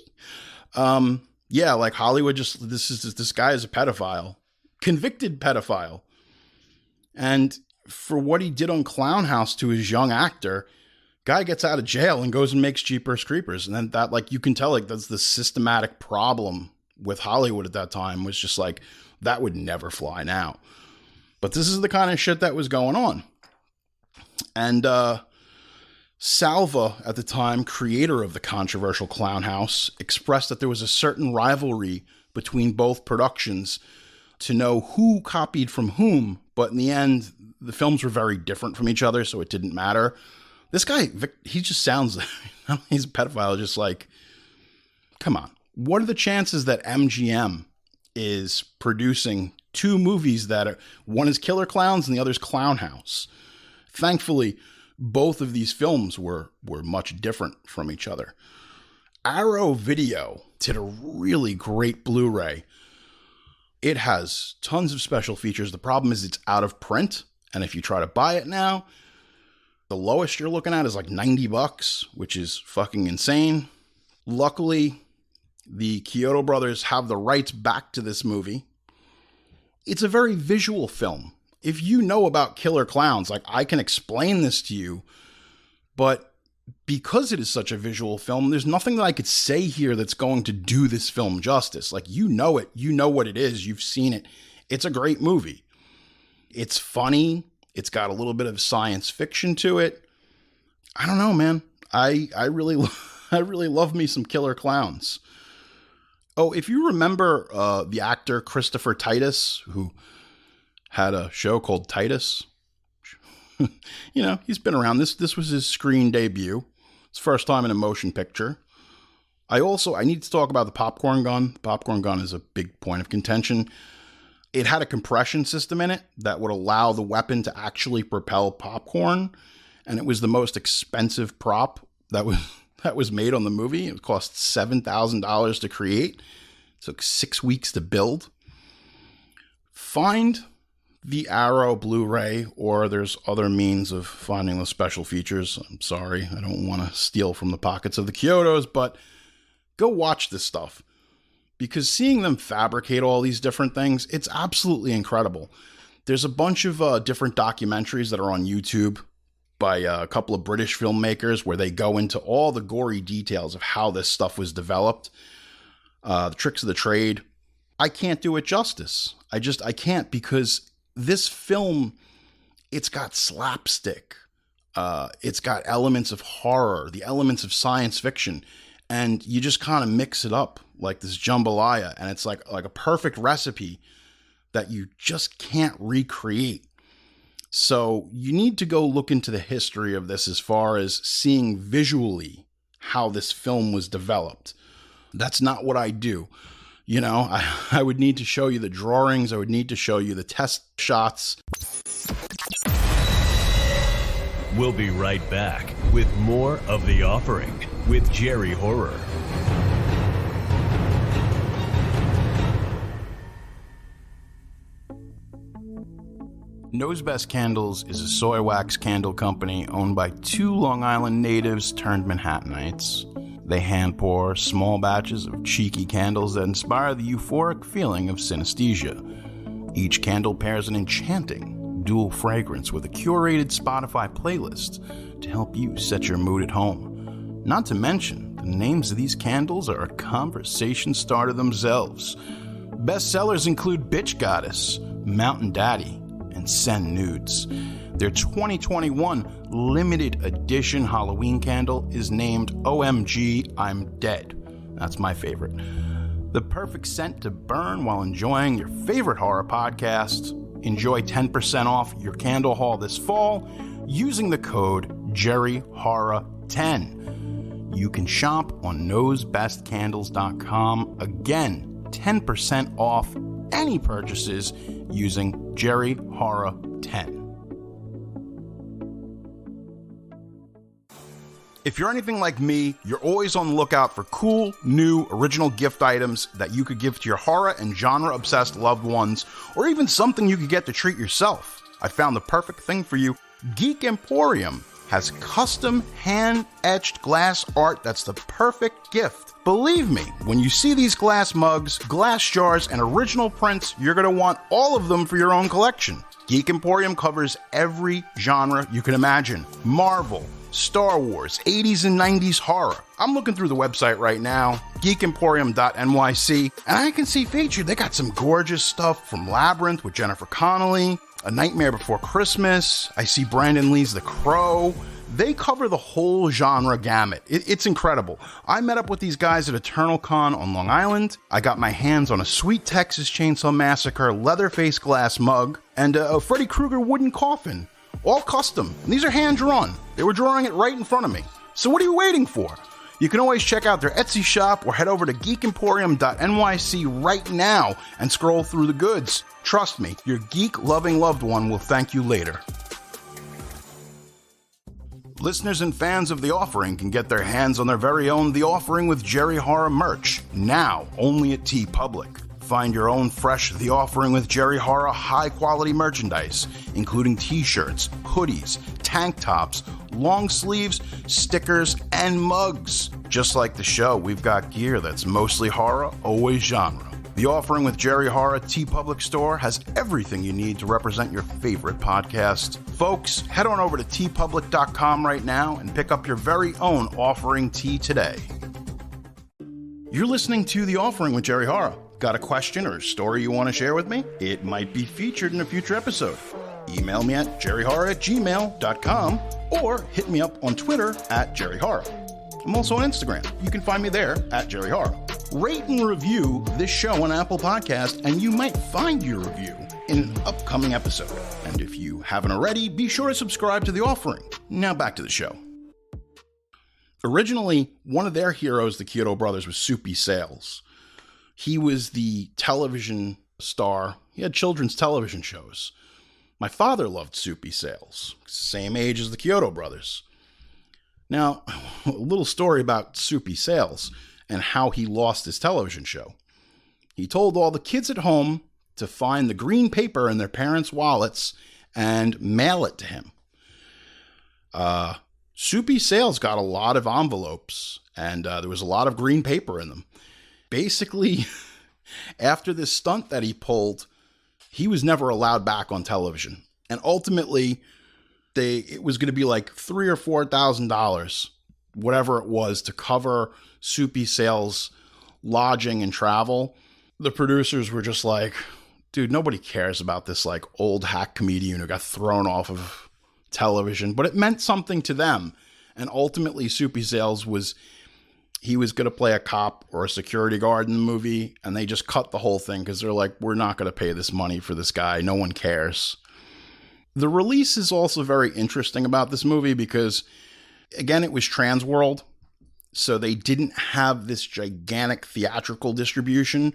Yeah, like Hollywood just, this guy is a pedophile. Convicted pedophile. And for what he did on Clown House to his young actor, guy gets out of jail and goes and makes Jeepers Creepers. And then that, like, you can tell, like, that's the systematic problem with Hollywood at that time, was just like, that would never fly now. But this is the kind of shit that was going on. And Salva, at the time, creator of the controversial Clown House, expressed that there was a certain rivalry between both productions to know who copied from whom, but in the end, the films were very different from each other, so it didn't matter. This guy, he just sounds, he's a pedophile, just like, come on. What are the chances that MGM is producing two movies that are, one is Killer Klowns and the other is Clown House? Thankfully, both of these films were much different from each other. Arrow Video did a really great Blu-ray. It has tons of special features. The problem is it's out of print. And if you try to buy it now, the lowest you're looking at is like $90, which is fucking insane. Luckily, the Kyoto brothers have the rights back to this movie. It's a very visual film. If you know about Killer Klowns, like, I can explain this to you, but because it is such a visual film, there's nothing that I could say here that's going to do this film justice. Like, you know it. You know what it is. You've seen it. It's a great movie. It's funny. It's got a little bit of science fiction to it. I don't know, man. I really love me some Killer Klowns. Oh, if you remember the actor Christopher Titus, who had a show called Titus, you know, he's been around. This was his screen debut. It's first time in a motion picture. I need to talk about the popcorn gun. The popcorn gun is a big point of contention. It had a compression system in it that would allow the weapon to actually propel popcorn, and it was the most expensive prop that was made on the movie. It cost $7,000 to create. It took 6 weeks to build. Find the Arrow Blu-ray, or there's other means of finding the special features. I'm sorry, I don't want to steal from the pockets of the Kyotos, but go watch this stuff. Because seeing them fabricate all these different things, it's absolutely incredible. There's a bunch of different documentaries that are on YouTube by a couple of British filmmakers where they go into all the gory details of how this stuff was developed, the tricks of the trade. I can't do it justice. I can't, because this film, it's got slapstick. It's got elements of horror, the elements of science fiction, and you just kind of mix it up like this jambalaya, and it's like a perfect recipe that you just can't recreate. So you need to go look into the history of this as far as seeing visually how this film was developed. That's not what I do. You know, I would need to show you the drawings. I would need to show you the test shots. We'll be right back with more of The Offering with Jerry Horror. Nose Best Candles is a soy wax candle company owned by two Long Island natives turned Manhattanites. They hand pour small batches of cheeky candles that inspire the euphoric feeling of synesthesia. Each candle pairs an enchanting dual fragrance with a curated Spotify playlist to help you set your mood at home. Not to mention, the names of these candles are a conversation starter themselves. Bestsellers include Bitch Goddess, Mountain Daddy, and Send Nudes. Their 2021 limited edition Halloween candle is named OMG I'm Dead. That's my favorite. The perfect scent to burn while enjoying your favorite horror podcast. Enjoy 10% off your candle haul this fall using the code JerryHorror10. You can shop on nosebestcandles.com. Again, 10% off any purchases using JerryHorror10. If you're anything like me, you're always on the lookout for cool, new, original gift items that you could give to your horror and genre-obsessed loved ones, or even something you could get to treat yourself. I found the perfect thing for you. Geek Emporium has custom hand-etched glass art that's the perfect gift. Believe me, when you see these glass mugs, glass jars, and original prints, you're going to want all of them for your own collection. Geek Emporium covers every genre you can imagine. Marvel, Star Wars, 80s and 90s horror. I'm looking through the website right now, geekemporium.nyc, and I can see featured they got some gorgeous stuff from Labyrinth with Jennifer Connelly, A Nightmare Before Christmas. I see Brandon Lee's The Crow. They cover the whole genre gamut. It's incredible. I met up with these guys at Eternal Con on Long Island. I got my hands on a sweet Texas Chainsaw Massacre Leatherface glass mug and a Freddy Krueger wooden coffin. All custom. And these are hand-drawn. They were drawing it right in front of me. So what are you waiting for? You can always check out their Etsy shop or head over to geekemporium.nyc right now and scroll through the goods. Trust me, your geek-loving loved one will thank you later. Listeners and fans of The Offering can get their hands on their very own The Offering with Jerry Horror merch, now only at TeePublic. Find your own fresh The Offering with Jerry Horror high-quality merchandise, including t-shirts, hoodies, tank tops, long sleeves, stickers, and mugs. Just like the show, we've got gear that's mostly horror, always genre. The Offering with Jerry Horror TeePublic store has everything you need to represent your favorite podcast. Folks, head on over to teepublic.com right now and pick up your very own Offering tee today. You're listening to The Offering with Jerry Horror. Got a question or a story you want to share with me? It might be featured in a future episode. Email me at jerryhorror@gmail.com or hit me up on Twitter at jerryhorror. I'm also on Instagram. You can find me there at jerryhorror. Rate and review this show on Apple Podcast, and you might find your review in an upcoming episode. And if you haven't already, be sure to subscribe to The Offering. Now back to the show. Originally, one of their heroes, the Kyoto brothers, was Soupy Sales. He was the television star. He had children's television shows. My father loved Soupy Sales, same age as the Kyoto brothers. Now, a little story about Soupy Sales and how he lost his television show. He told all the kids at home to find the green paper in their parents' wallets and mail it to him. Soupy Sales got a lot of envelopes, and there was a lot of green paper in them. Basically, after this stunt that he pulled, he was never allowed back on television. And ultimately, it was going to be like $3,000 or $4,000, whatever it was, to cover Soupy Sales' lodging and travel. The producers were just like, dude, nobody cares about this like old hack comedian who got thrown off of television. But it meant something to them. And ultimately, Soupy Sales was going to play a cop or a security guard in the movie. And they just cut the whole thing because they're like, we're not going to pay this money for this guy. No one cares. The release is also very interesting about this movie because, again, it was Transworld. So they didn't have this gigantic theatrical distribution,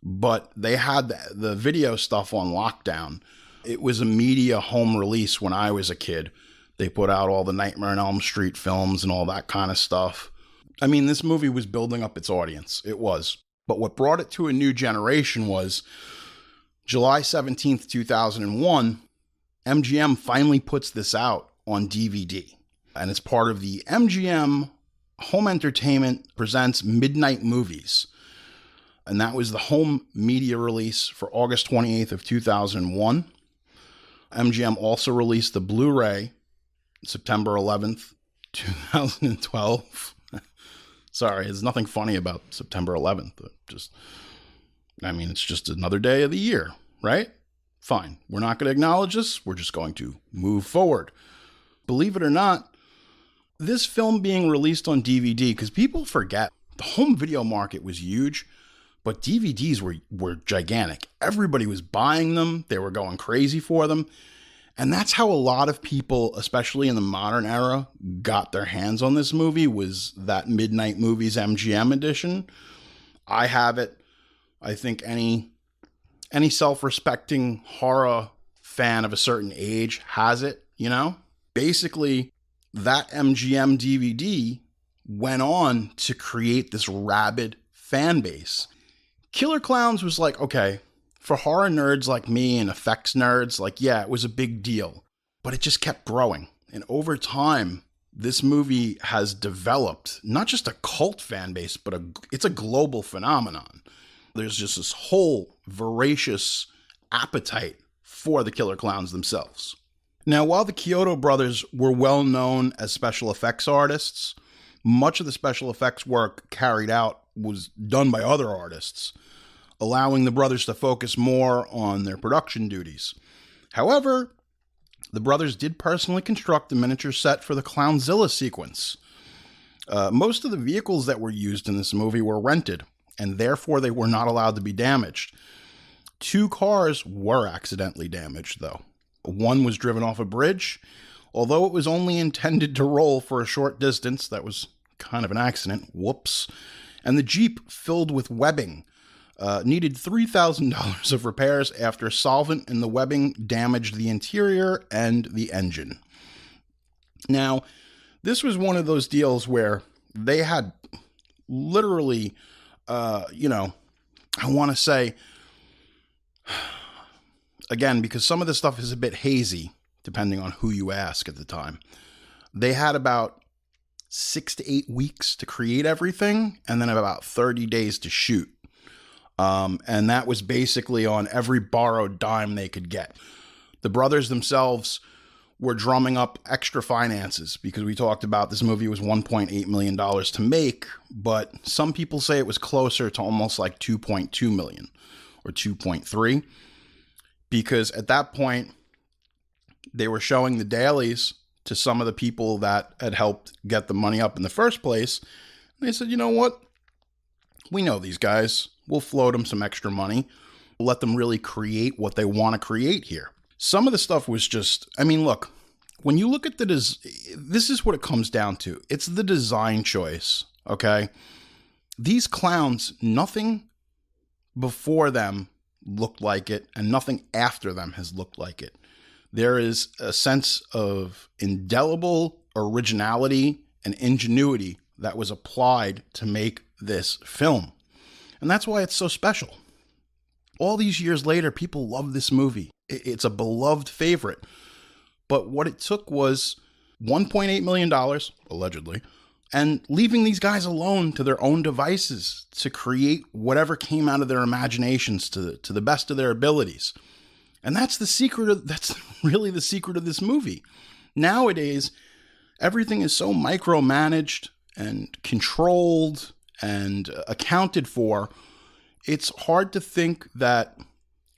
but they had the video stuff on lockdown. It was a media home release when I was a kid. They put out all the Nightmare on Elm Street films and all that kind of stuff. I mean, this movie was building up its audience. It was. But what brought it to a new generation was July 17th, 2001, MGM finally puts this out on DVD. And it's part of the MGM Home Entertainment Presents Midnight Movies. And that was the home media release for August 28th of 2001. MGM also released the Blu-ray September 11th, 2012. Sorry, there's nothing funny about September 11th. It's just another day of the year, right? Fine. We're not going to acknowledge this. We're just going to move forward. Believe it or not, this film being released on DVD, because people forget, the home video market was huge, but DVDs were gigantic. Everybody was buying them. They were going crazy for them. And that's how a lot of people, especially in the modern era, got their hands on this movie, was that Midnight Movies MGM edition. I have it. I think any self-respecting horror fan of a certain age has it, you know? Basically, that MGM DVD went on to create this rabid fan base. Killer Klowns was like, okay, for horror nerds like me and effects nerds, like, yeah, it was a big deal. But it just kept growing. And over time, this movie has developed not just a cult fan base, but it's a global phenomenon. There's just this whole voracious appetite for the Killer Klowns themselves. Now, while the Kyoto brothers were well known as special effects artists, much of the special effects work carried out was done by other artists, allowing the brothers to focus more on their production duties. However, the brothers did personally construct the miniature set for the Clownzilla sequence. Most of the vehicles that were used in this movie were rented, and therefore they were not allowed to be damaged. 2 cars were accidentally damaged, though. One was driven off a bridge. Although it was only intended to roll for a short distance, that was kind of an accident. Whoops. And the Jeep, filled with webbing, needed $3,000 of repairs after solvent in the webbing damaged the interior and the engine. Now, this was one of those deals where they had literally, I want to say, again, because some of this stuff is a bit hazy, depending on who you ask at the time, they had about 6 to 8 weeks to create everything, and then about 30 days to shoot. And that was basically on every borrowed dime they could get. The brothers themselves were drumming up extra finances because we talked about this movie was $1.8 million to make, but some people say it was closer to almost like $2.2 million or 2.3, because at that point they were showing the dailies to some of the people that had helped get the money up in the first place. And they said, you know what? We know these guys. We'll float them some extra money. We'll let them really create what they want to create here. Some of the stuff was just, look, when you look at this is what it comes down to. It's the design choice, okay? These clowns, nothing before them looked like it, and nothing after them has looked like it. There is a sense of indelible originality and ingenuity that was applied to make this film. And that's why it's so special. All these years later, people love this movie. It's a beloved favorite. But what it took was $1.8 million, allegedly, and leaving these guys alone to their own devices to create whatever came out of their imaginations to the best of their abilities. And that's really the secret of this movie. Nowadays, everything is so micromanaged and controlled and accounted for. It's hard to think that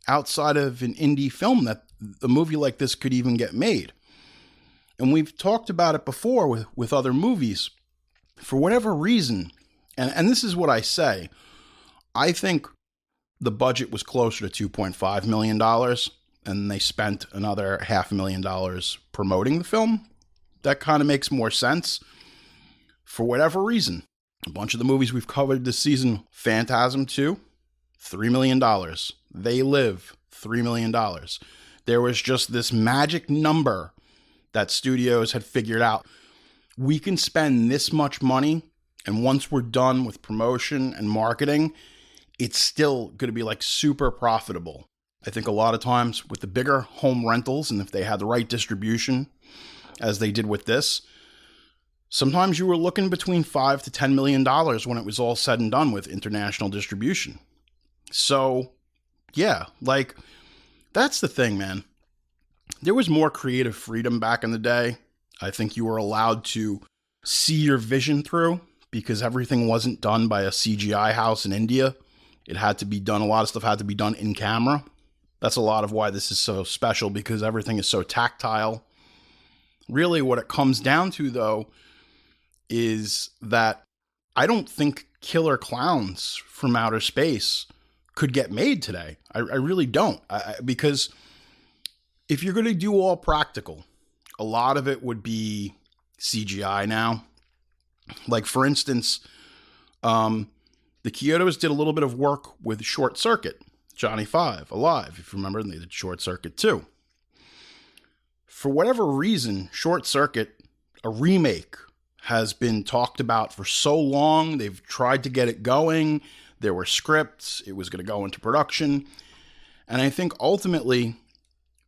outside of an indie film that a movie like this could even get made. And we've talked about it before with other movies. For whatever reason, and this is what I say, I think the budget was closer to $2.5 million, and they spent another $500,000 promoting the film. That kind of makes more sense. For whatever reason, a bunch of the movies we've covered this season, Phantasm 2, $3 million. They Live, $3 million. There was just this magic number that studios had figured out. We can spend this much money, and once we're done with promotion and marketing, it's still going to be like super profitable. I think a lot of times with the bigger home rentals, and if they had the right distribution, as they did with this, sometimes you were looking between $5 to $10 million when it was all said and done with international distribution. So, yeah, like, that's the thing, man. There was more creative freedom back in the day. I think you were allowed to see your vision through because everything wasn't done by a CGI house in India. It had to be done, a lot of stuff had to be done in camera. That's a lot of why this is so special, because everything is so tactile. Really, what it comes down to, though, is that I don't think Killer Klowns from Outer Space could get made today. I really don't. Because if you're going to do all practical, a lot of it would be CGI now. Like, for instance, the Kyotos did a little bit of work with Short Circuit, Johnny Five, Alive, if you remember, and they did Short Circuit too. For whatever reason, Short Circuit, a remake, has been talked about for so long. They've tried to get it going. There were scripts. It was going to go into production. And I think ultimately,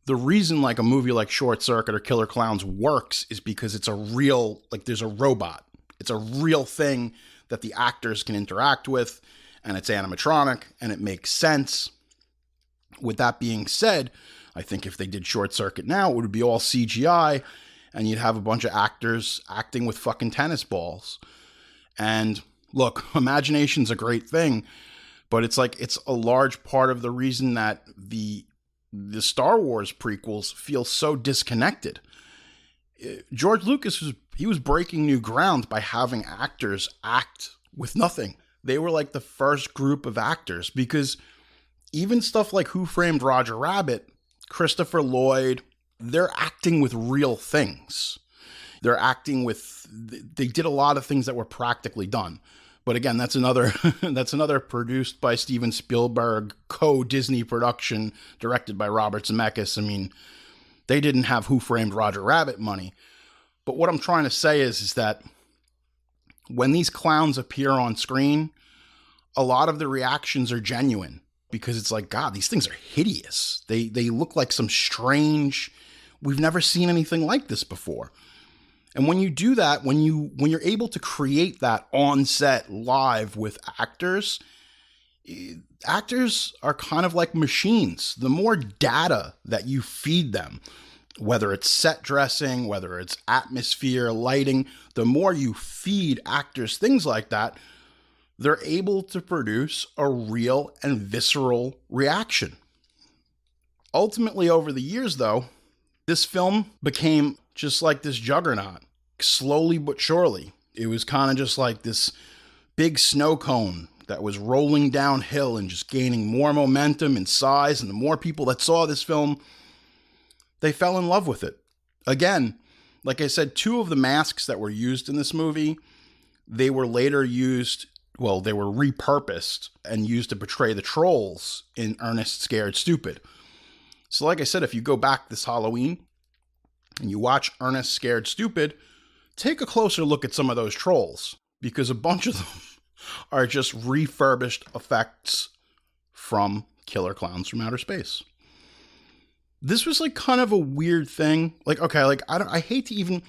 the reason like a movie like Short Circuit or Killer Klowns works is because it's a real, like, there's a robot. It's a real thing that the actors can interact with, and it's animatronic, and it makes sense. With that being said, I think if they did Short Circuit now, it would be all CGI, and you'd have a bunch of actors acting with fucking tennis balls. And look, imagination's a great thing, but it's like, it's a large part of the reason that the Star Wars prequels feel so disconnected. George Lucas was breaking new ground by having actors act with nothing. They were like the first group of actors, because even stuff like Who Framed Roger Rabbit, Christopher Lloyd, they're acting with real things. They did a lot of things that were practically done. But again, that's another produced by Steven Spielberg, co-Disney production, directed by Robert Zemeckis. I mean, they didn't have Who Framed Roger Rabbit money. But what I'm trying to say is that when these clowns appear on screen, a lot of the reactions are genuine, because it's like, God, these things are hideous. They look like some strange, we've never seen anything like this before. And when you do that, when you're able to create that on set live with actors are kind of like machines. The more data that you feed them, whether it's set dressing, whether it's atmosphere, lighting, the more you feed actors things like that, they're able to produce a real and visceral reaction. Ultimately, over the years, though, this film became just like this juggernaut, slowly but surely. It was kind of just like this big snow cone that was rolling downhill and just gaining more momentum and size. And the more people that saw this film, they fell in love with it. Again, like I said, 2 of the masks that were used in this movie, they were later used, well, they were repurposed and used to portray the trolls in Ernest Scared Stupid. So like I said, if you go back this Halloween and you watch Ernest Scared Stupid, take a closer look at some of those trolls, because a bunch of them are just refurbished effects from Killer Klowns from Outer Space. This was like kind of a weird thing. Like, okay, like I hate to even,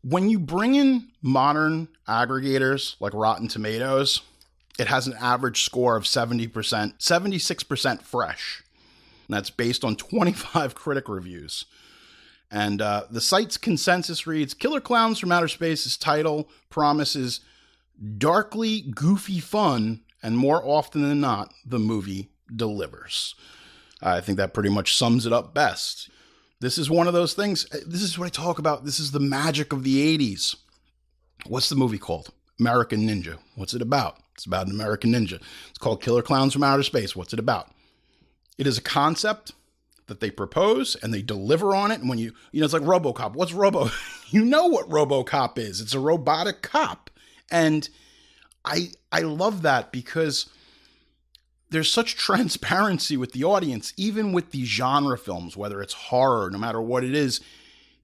when you bring in modern aggregators like Rotten Tomatoes, it has an average score of 76% fresh. And that's based on 25 critic reviews. And the site's consensus reads, Killer Klowns from Outer Space's title promises darkly goofy fun, and more often than not, the movie delivers. I think that pretty much sums it up best. This is one of those things, this is what I talk about, this is the magic of the 80s. What's the movie called? American Ninja. What's it about? It's about an American ninja. It's called Killer Klowns from Outer Space. What's it about? It is a concept that they propose and they deliver on it. And when you know, it's like RoboCop. What's you know what RoboCop is. It's a robotic cop. And I love that, because there's such transparency with the audience, even with these genre films, whether it's horror, no matter what it is,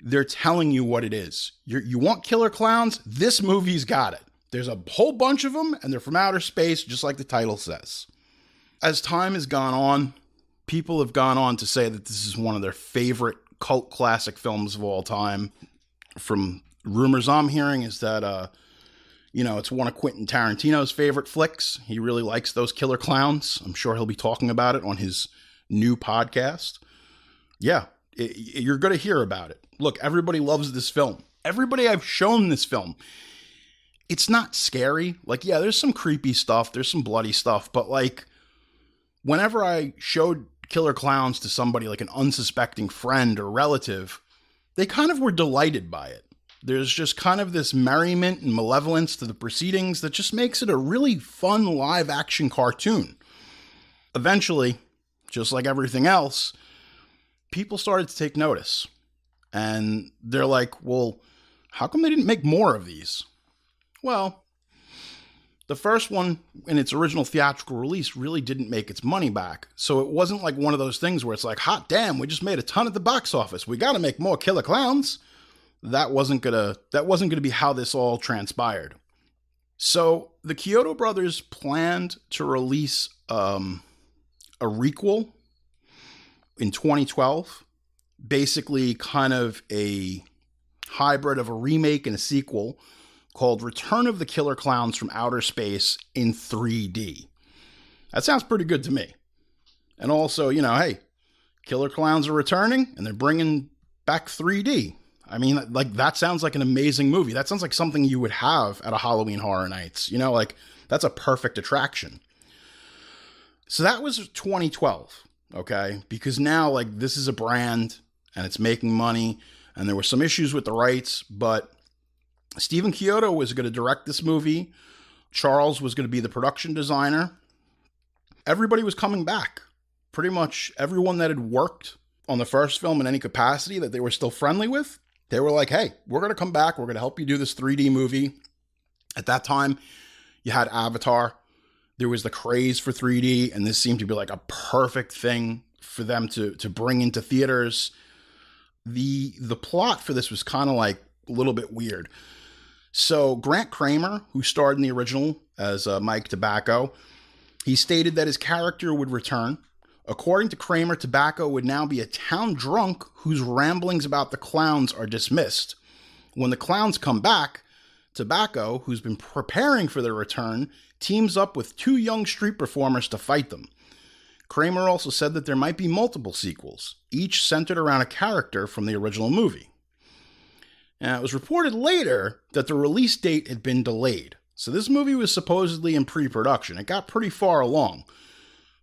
they're telling you what it is. You want killer clowns? This movie's got it. There's a whole bunch of them, and they're from outer space, just like the title says. As time has gone on, people have gone on to say that this is one of their favorite cult classic films of all time. From rumors I'm hearing is that, it's one of Quentin Tarantino's favorite flicks. He really likes those killer clowns. I'm sure he'll be talking about it on his new podcast. Yeah, you're going to hear about it. Look, everybody loves this film. Everybody I've shown this film, it's not scary. Like, yeah, there's some creepy stuff. There's some bloody stuff. But, like, whenever I showed killer clowns to somebody like an unsuspecting friend or relative, they kind of were delighted by it. There's just kind of this merriment and malevolence to the proceedings that just makes it a really fun live action cartoon. Eventually, just like everything else, people started to take notice. And they're like, well, how come they didn't make more of these? Well, the first one in its original theatrical release really didn't make its money back. So it wasn't like one of those things where it's like, hot damn, we just made a ton at the box office. We got to make more killer clowns. That wasn't gonna be how this all transpired. So the Kyoto brothers planned to release a requel in 2012, basically kind of a hybrid of a remake and a sequel called Return of the Killer Klowns from Outer Space in 3D. That sounds pretty good to me. And also, hey, killer clowns are returning and they're bringing back 3D. I mean, like, that sounds like an amazing movie. That sounds like something you would have at a Halloween Horror Nights. That's a perfect attraction. So that was 2012, okay? Because now, like, this is a brand and it's making money and there were some issues with the rights, but Stephen Kyoto was going to direct this movie. Charles was going to be the production designer. Everybody was coming back. Pretty much everyone that had worked on the first film in any capacity that they were still friendly with, they were like, hey, we're going to come back. We're going to help you do this 3D movie. At that time, you had Avatar. There was the craze for 3D, and this seemed to be like a perfect thing for them to bring into theaters. The plot for this was kind of like a little bit weird. So Grant Kramer, who starred in the original as Mike Tobacco, he stated that his character would return. According to Kramer, Tobacco would now be a town drunk whose ramblings about the clowns are dismissed. When the clowns come back, Tobacco, who's been preparing for their return, teams up with two young street performers to fight them. Kramer also said that there might be multiple sequels, each centered around a character from the original movie. Now, it was reported later that the release date had been delayed, so this movie was supposedly in pre-production. It got pretty far along.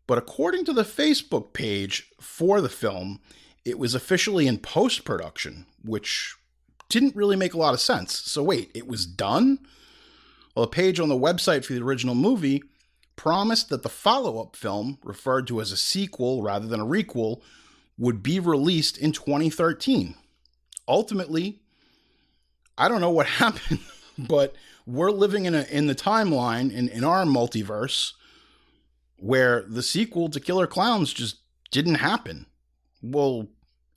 But according to the Facebook page for the film, it was officially in post-production, which didn't really make a lot of sense. So wait, it was done? Well, a page on the website for the original movie promised that the follow-up film, referred to as a sequel rather than a requel, would be released in 2013. Ultimately, I don't know what happened, but we're living in the timeline, in our multiverse, where the sequel to Killer Klowns just didn't happen. Well,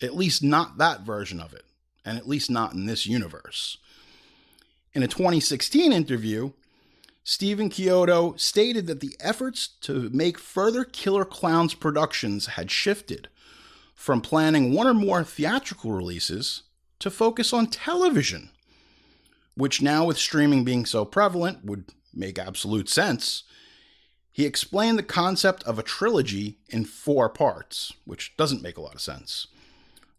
at least not that version of it, and at least not in this universe. In a 2016 interview, Stephen Kyoto stated that the efforts to make further Killer Klowns productions had shifted from planning one or more theatrical releases to focus on television, which now with streaming being so prevalent would make absolute sense. He explained the concept of a trilogy in 4 parts, which doesn't make a lot of sense,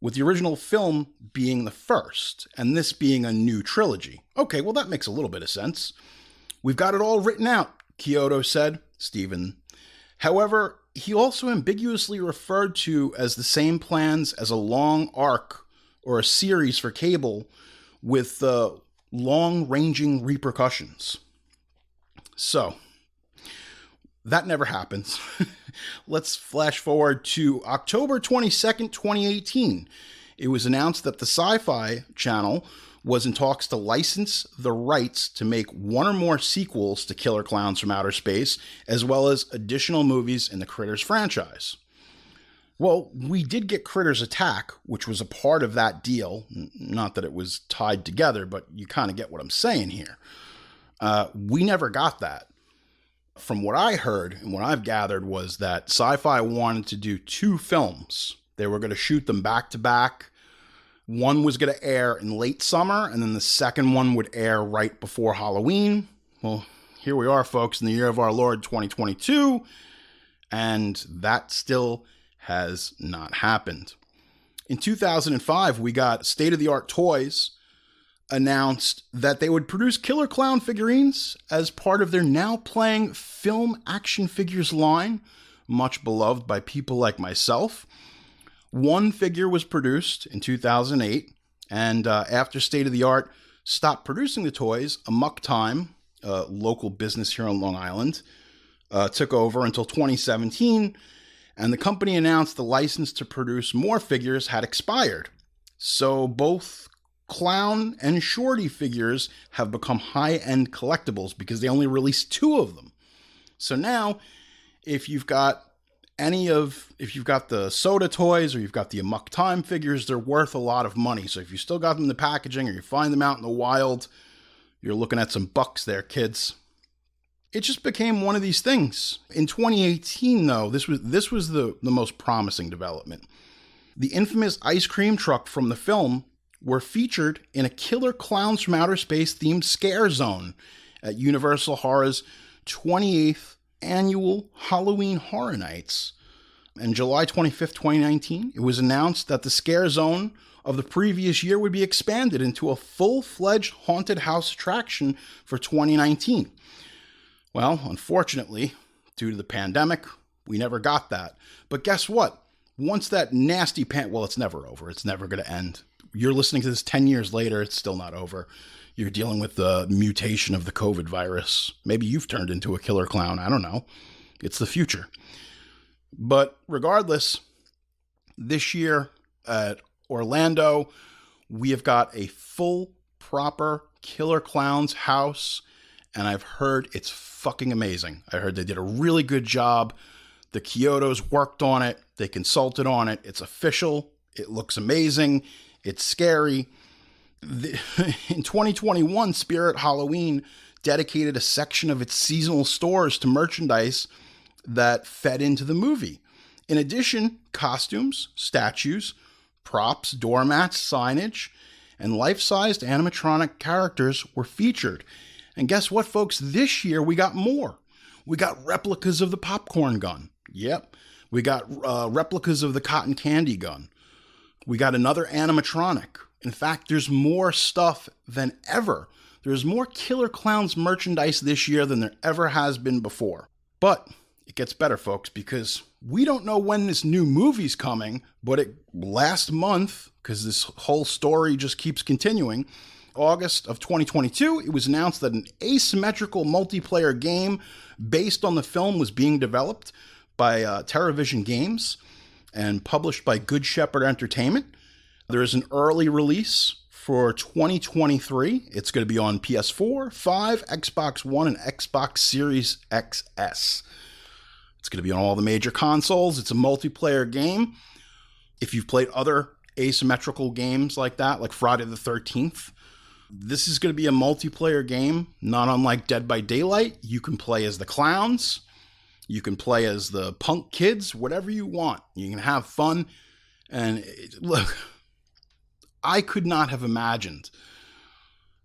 with the original film being the first, and this being a new trilogy. Okay, well that makes a little bit of sense. We've got it all written out, Kyoto said, Stephen. However, he also ambiguously referred to as the same plans as a long arc or a series for cable with long-ranging repercussions. So, that never happens. Let's flash forward to October 22nd, 2018. It was announced that the Sci-Fi Channel was in talks to license the rights to make one or more sequels to Killer Klowns from Outer Space, as well as additional movies in the Critters franchise. Well, we did get Critters Attack, which was a part of that deal. Not that it was tied together, but you kind of get what I'm saying here. We never got that. From what I heard and what I've gathered was that Sci-Fi wanted to do 2 films. They were going to shoot them back to back. One was going to air in late summer, and then the second one would air right before Halloween. Well, here we are, folks, in the year of our Lord 2022, and that still has not happened. In 2005, we got State-of-the-Art Toys announced that they would produce Killer Clown figurines as part of their now playing film action figures line, much beloved by people like myself. One figure was produced in 2008, and after State-of-the-Art stopped producing the toys, Amok Time, a local business here on Long Island, took over until 2017, and the company announced the license to produce more figures had expired. So both Clown and Shorty figures have become high-end collectibles because they only released 2 of them. So now, if you've got the Soda toys or you've got the Amok Time figures, they're worth a lot of money. So if you still got them in the packaging or you find them out in the wild, you're looking at some bucks there, kids. It just became one of these things. In 2018, though, this was the most promising development. The infamous ice cream truck from the film were featured in a Killer Klowns From Outer Space themed scare zone at Universal Horror's 28th annual Halloween Horror Nights. On July 25th, 2019, it was announced that the scare zone of the previous year would be expanded into a full-fledged haunted house attraction for 2019. Well, unfortunately, due to the pandemic, we never got that. But guess what? Once that nasty well, it's never over. It's never going to end. You're listening to this 10 years later, it's still not over. You're dealing with the mutation of the COVID virus. Maybe you've turned into a killer clown. I don't know. It's the future. But regardless, this year at Orlando, we have got a full, proper Killer Clowns house, and I've heard it's fucking amazing. I heard they did a really good job. The Kyotos worked on it. They consulted on it. It's official. It looks amazing. It's scary. In 2021, Spirit Halloween dedicated a section of its seasonal stores to merchandise that fed into the movie. In addition, costumes, statues, props, doormats, signage, and life-sized animatronic characters were featured. And guess what, folks? This year, we got more. We got replicas of the popcorn gun. Yep. We got replicas of the cotton candy gun. We got another animatronic. In fact, there's more stuff than ever. There's more Killer Clowns merchandise this year than there ever has been before. But it gets better, folks, because we don't know when this new movie's coming, but last month, because this whole story just keeps continuing, August of 2022, it was announced that an asymmetrical multiplayer game based on the film was being developed by TerraVision Games and published by Good Shepherd Entertainment. There is an early release for 2023. It's going to be on PS4, 5, Xbox One, and Xbox Series XS. It's going to be on all the major consoles. It's a multiplayer game. If you've played other asymmetrical games like that, like Friday the 13th, this is going to be a multiplayer game, not unlike Dead by Daylight. You can play as the clowns. You can play as the punk kids, whatever you want. You can have fun. And look, I could not have imagined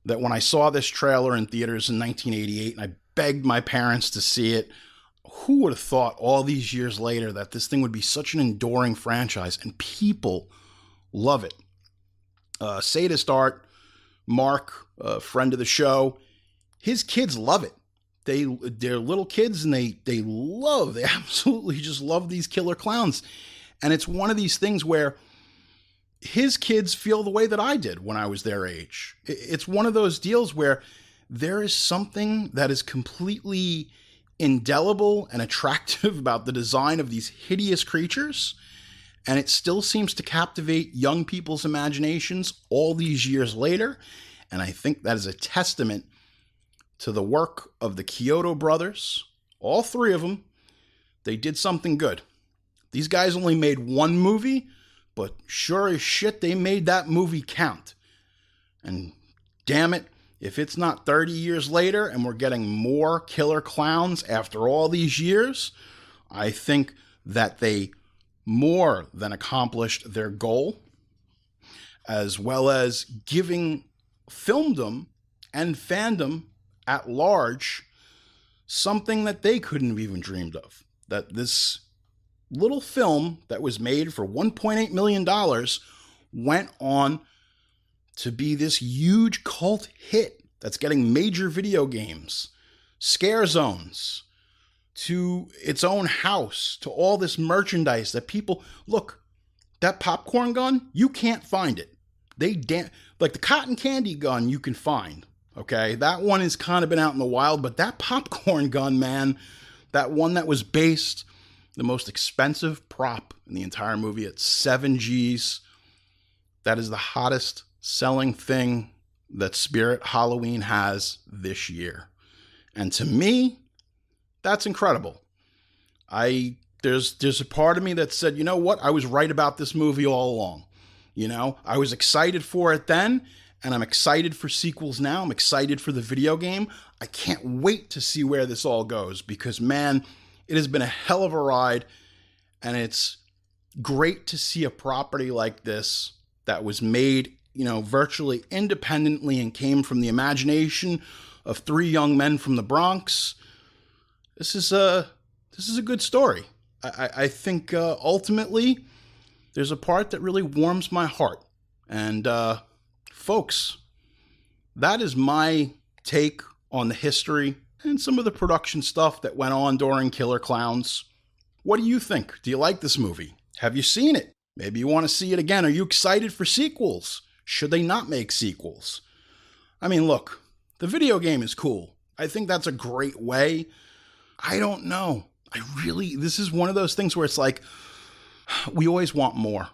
that when I saw this trailer in theaters in 1988 and I begged my parents to see it, who would have thought all these years later that this thing would be such an enduring franchise and people love it. Sadist Art, Mark, a friend of the show, his kids love it. They're little kids and they absolutely just love these killer clowns. And it's one of these things where his kids feel the way that I did when I was their age. It's one of those deals where there is something that is completely indelible and attractive about the design of these hideous creatures, and it still seems to captivate young people's imaginations all these years later. And I think that is a testament to the work of the Kyoto brothers, all 3 of them. They did something good. These guys only made 1 movie, but sure as shit, they made that movie count. And damn it, if it's not 30 years later and we're getting more killer clowns after all these years, I think that they more than accomplished their goal, as well as giving filmdom and fandom at large something that they couldn't have even dreamed of. That this little film that was made for $1.8 million went on to be this huge cult hit that's getting major video games, scare zones, to its own house, to all this merchandise that people... Look, that popcorn gun, you can't find it. Like the cotton candy gun you can find, okay? That one has kind of been out in the wild, but that popcorn gun, man, that one that was based, the most expensive prop in the entire movie at 7 G's, that is the hottest selling thing that Spirit Halloween has this year. And to me, that's incredible. There's a part of me that said, you know what? I was right about this movie all along. You know, I was excited for it then, and I'm excited for sequels now. I'm excited for the video game. I can't wait to see where this all goes because, man, it has been a hell of a ride, and it's great to see a property like this that was made, you know, virtually independently and came from the imagination of 3 young men from the Bronx. This is a good story. I think ultimately there's a part that really warms my heart. And folks, that is my take on the history and some of the production stuff that went on during Killer Klowns. What do you think? Do you like this movie? Have you seen it? Maybe you want to see it again. Are you excited for sequels? Should they not make sequels? I mean, look, the video game is cool. I think that's a great way. I don't know. This is one of those things where it's like, we always want more.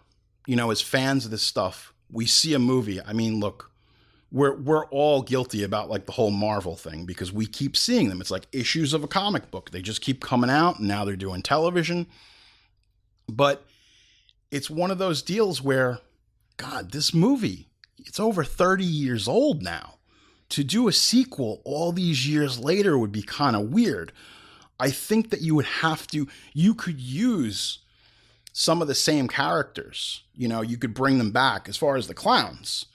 You know, as fans of this stuff, we see a movie. I mean, look, we're all guilty about like the whole Marvel thing because we keep seeing them. It's like issues of a comic book. They just keep coming out and now they're doing television. But it's one of those deals where, God, this movie, it's over 30 years old now. To do a sequel all these years later would be kind of weird. I think that you could use some of the same characters. You know, you could bring them back as far as the clowns.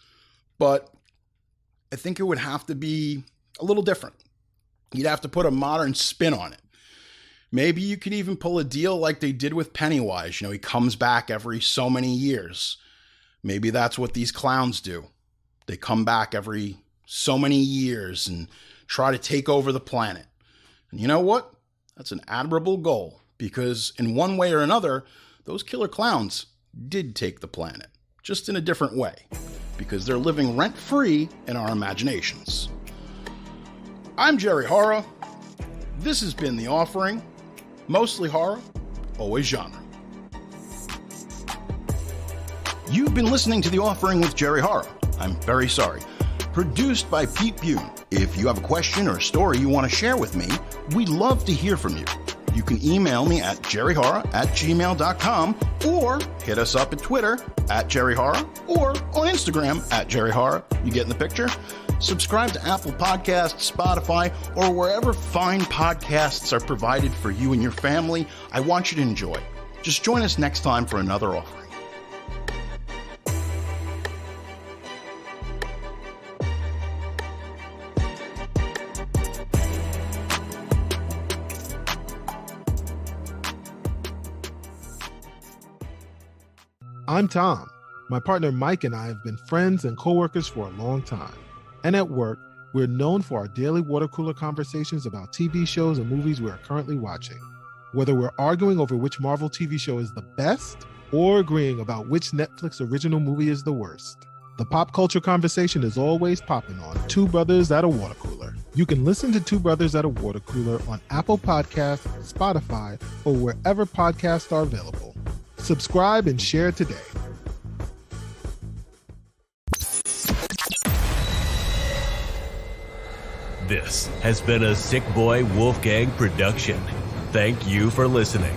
But I think it would have to be a little different. You'd have to put a modern spin on it. Maybe you could even pull a deal like they did with Pennywise. You know, he comes back every so many years. Maybe that's what these clowns do. They come back every so many years and try to take over the planet. And you know what? That's an admirable goal because in one way or another, those killer clowns did take the planet, just in a different way, because they're living rent-free in our imaginations. I'm Jerry Horror. This has been The Offering. Mostly horror, always genre. You've been listening to The Offering with Jerry Horror. I'm very sorry. Produced by Pete Bune. If you have a question or a story you want to share with me, we'd love to hear from you. You can email me at jerryhorror@gmail.com or hit us up at Twitter @jerryhorror or on Instagram @jerryhorror. You getting the picture? Subscribe to Apple Podcasts, Spotify, or wherever fine podcasts are provided for you and your family. I want you to enjoy. Just join us next time for another offering. I'm Tom. My partner Mike and I have been friends and co-workers for a long time. And at work, we're known for our daily water cooler conversations about TV shows and movies we are currently watching. Whether we're arguing over which Marvel TV show is the best or agreeing about which Netflix original movie is the worst, the pop culture conversation is always popping on Two Brothers at a Water Cooler. You can listen to Two Brothers at a Water Cooler on Apple Podcasts, Spotify, or wherever podcasts are available. Subscribe and share today. This has been a Sick Boy Wolfgang production. Thank you for listening.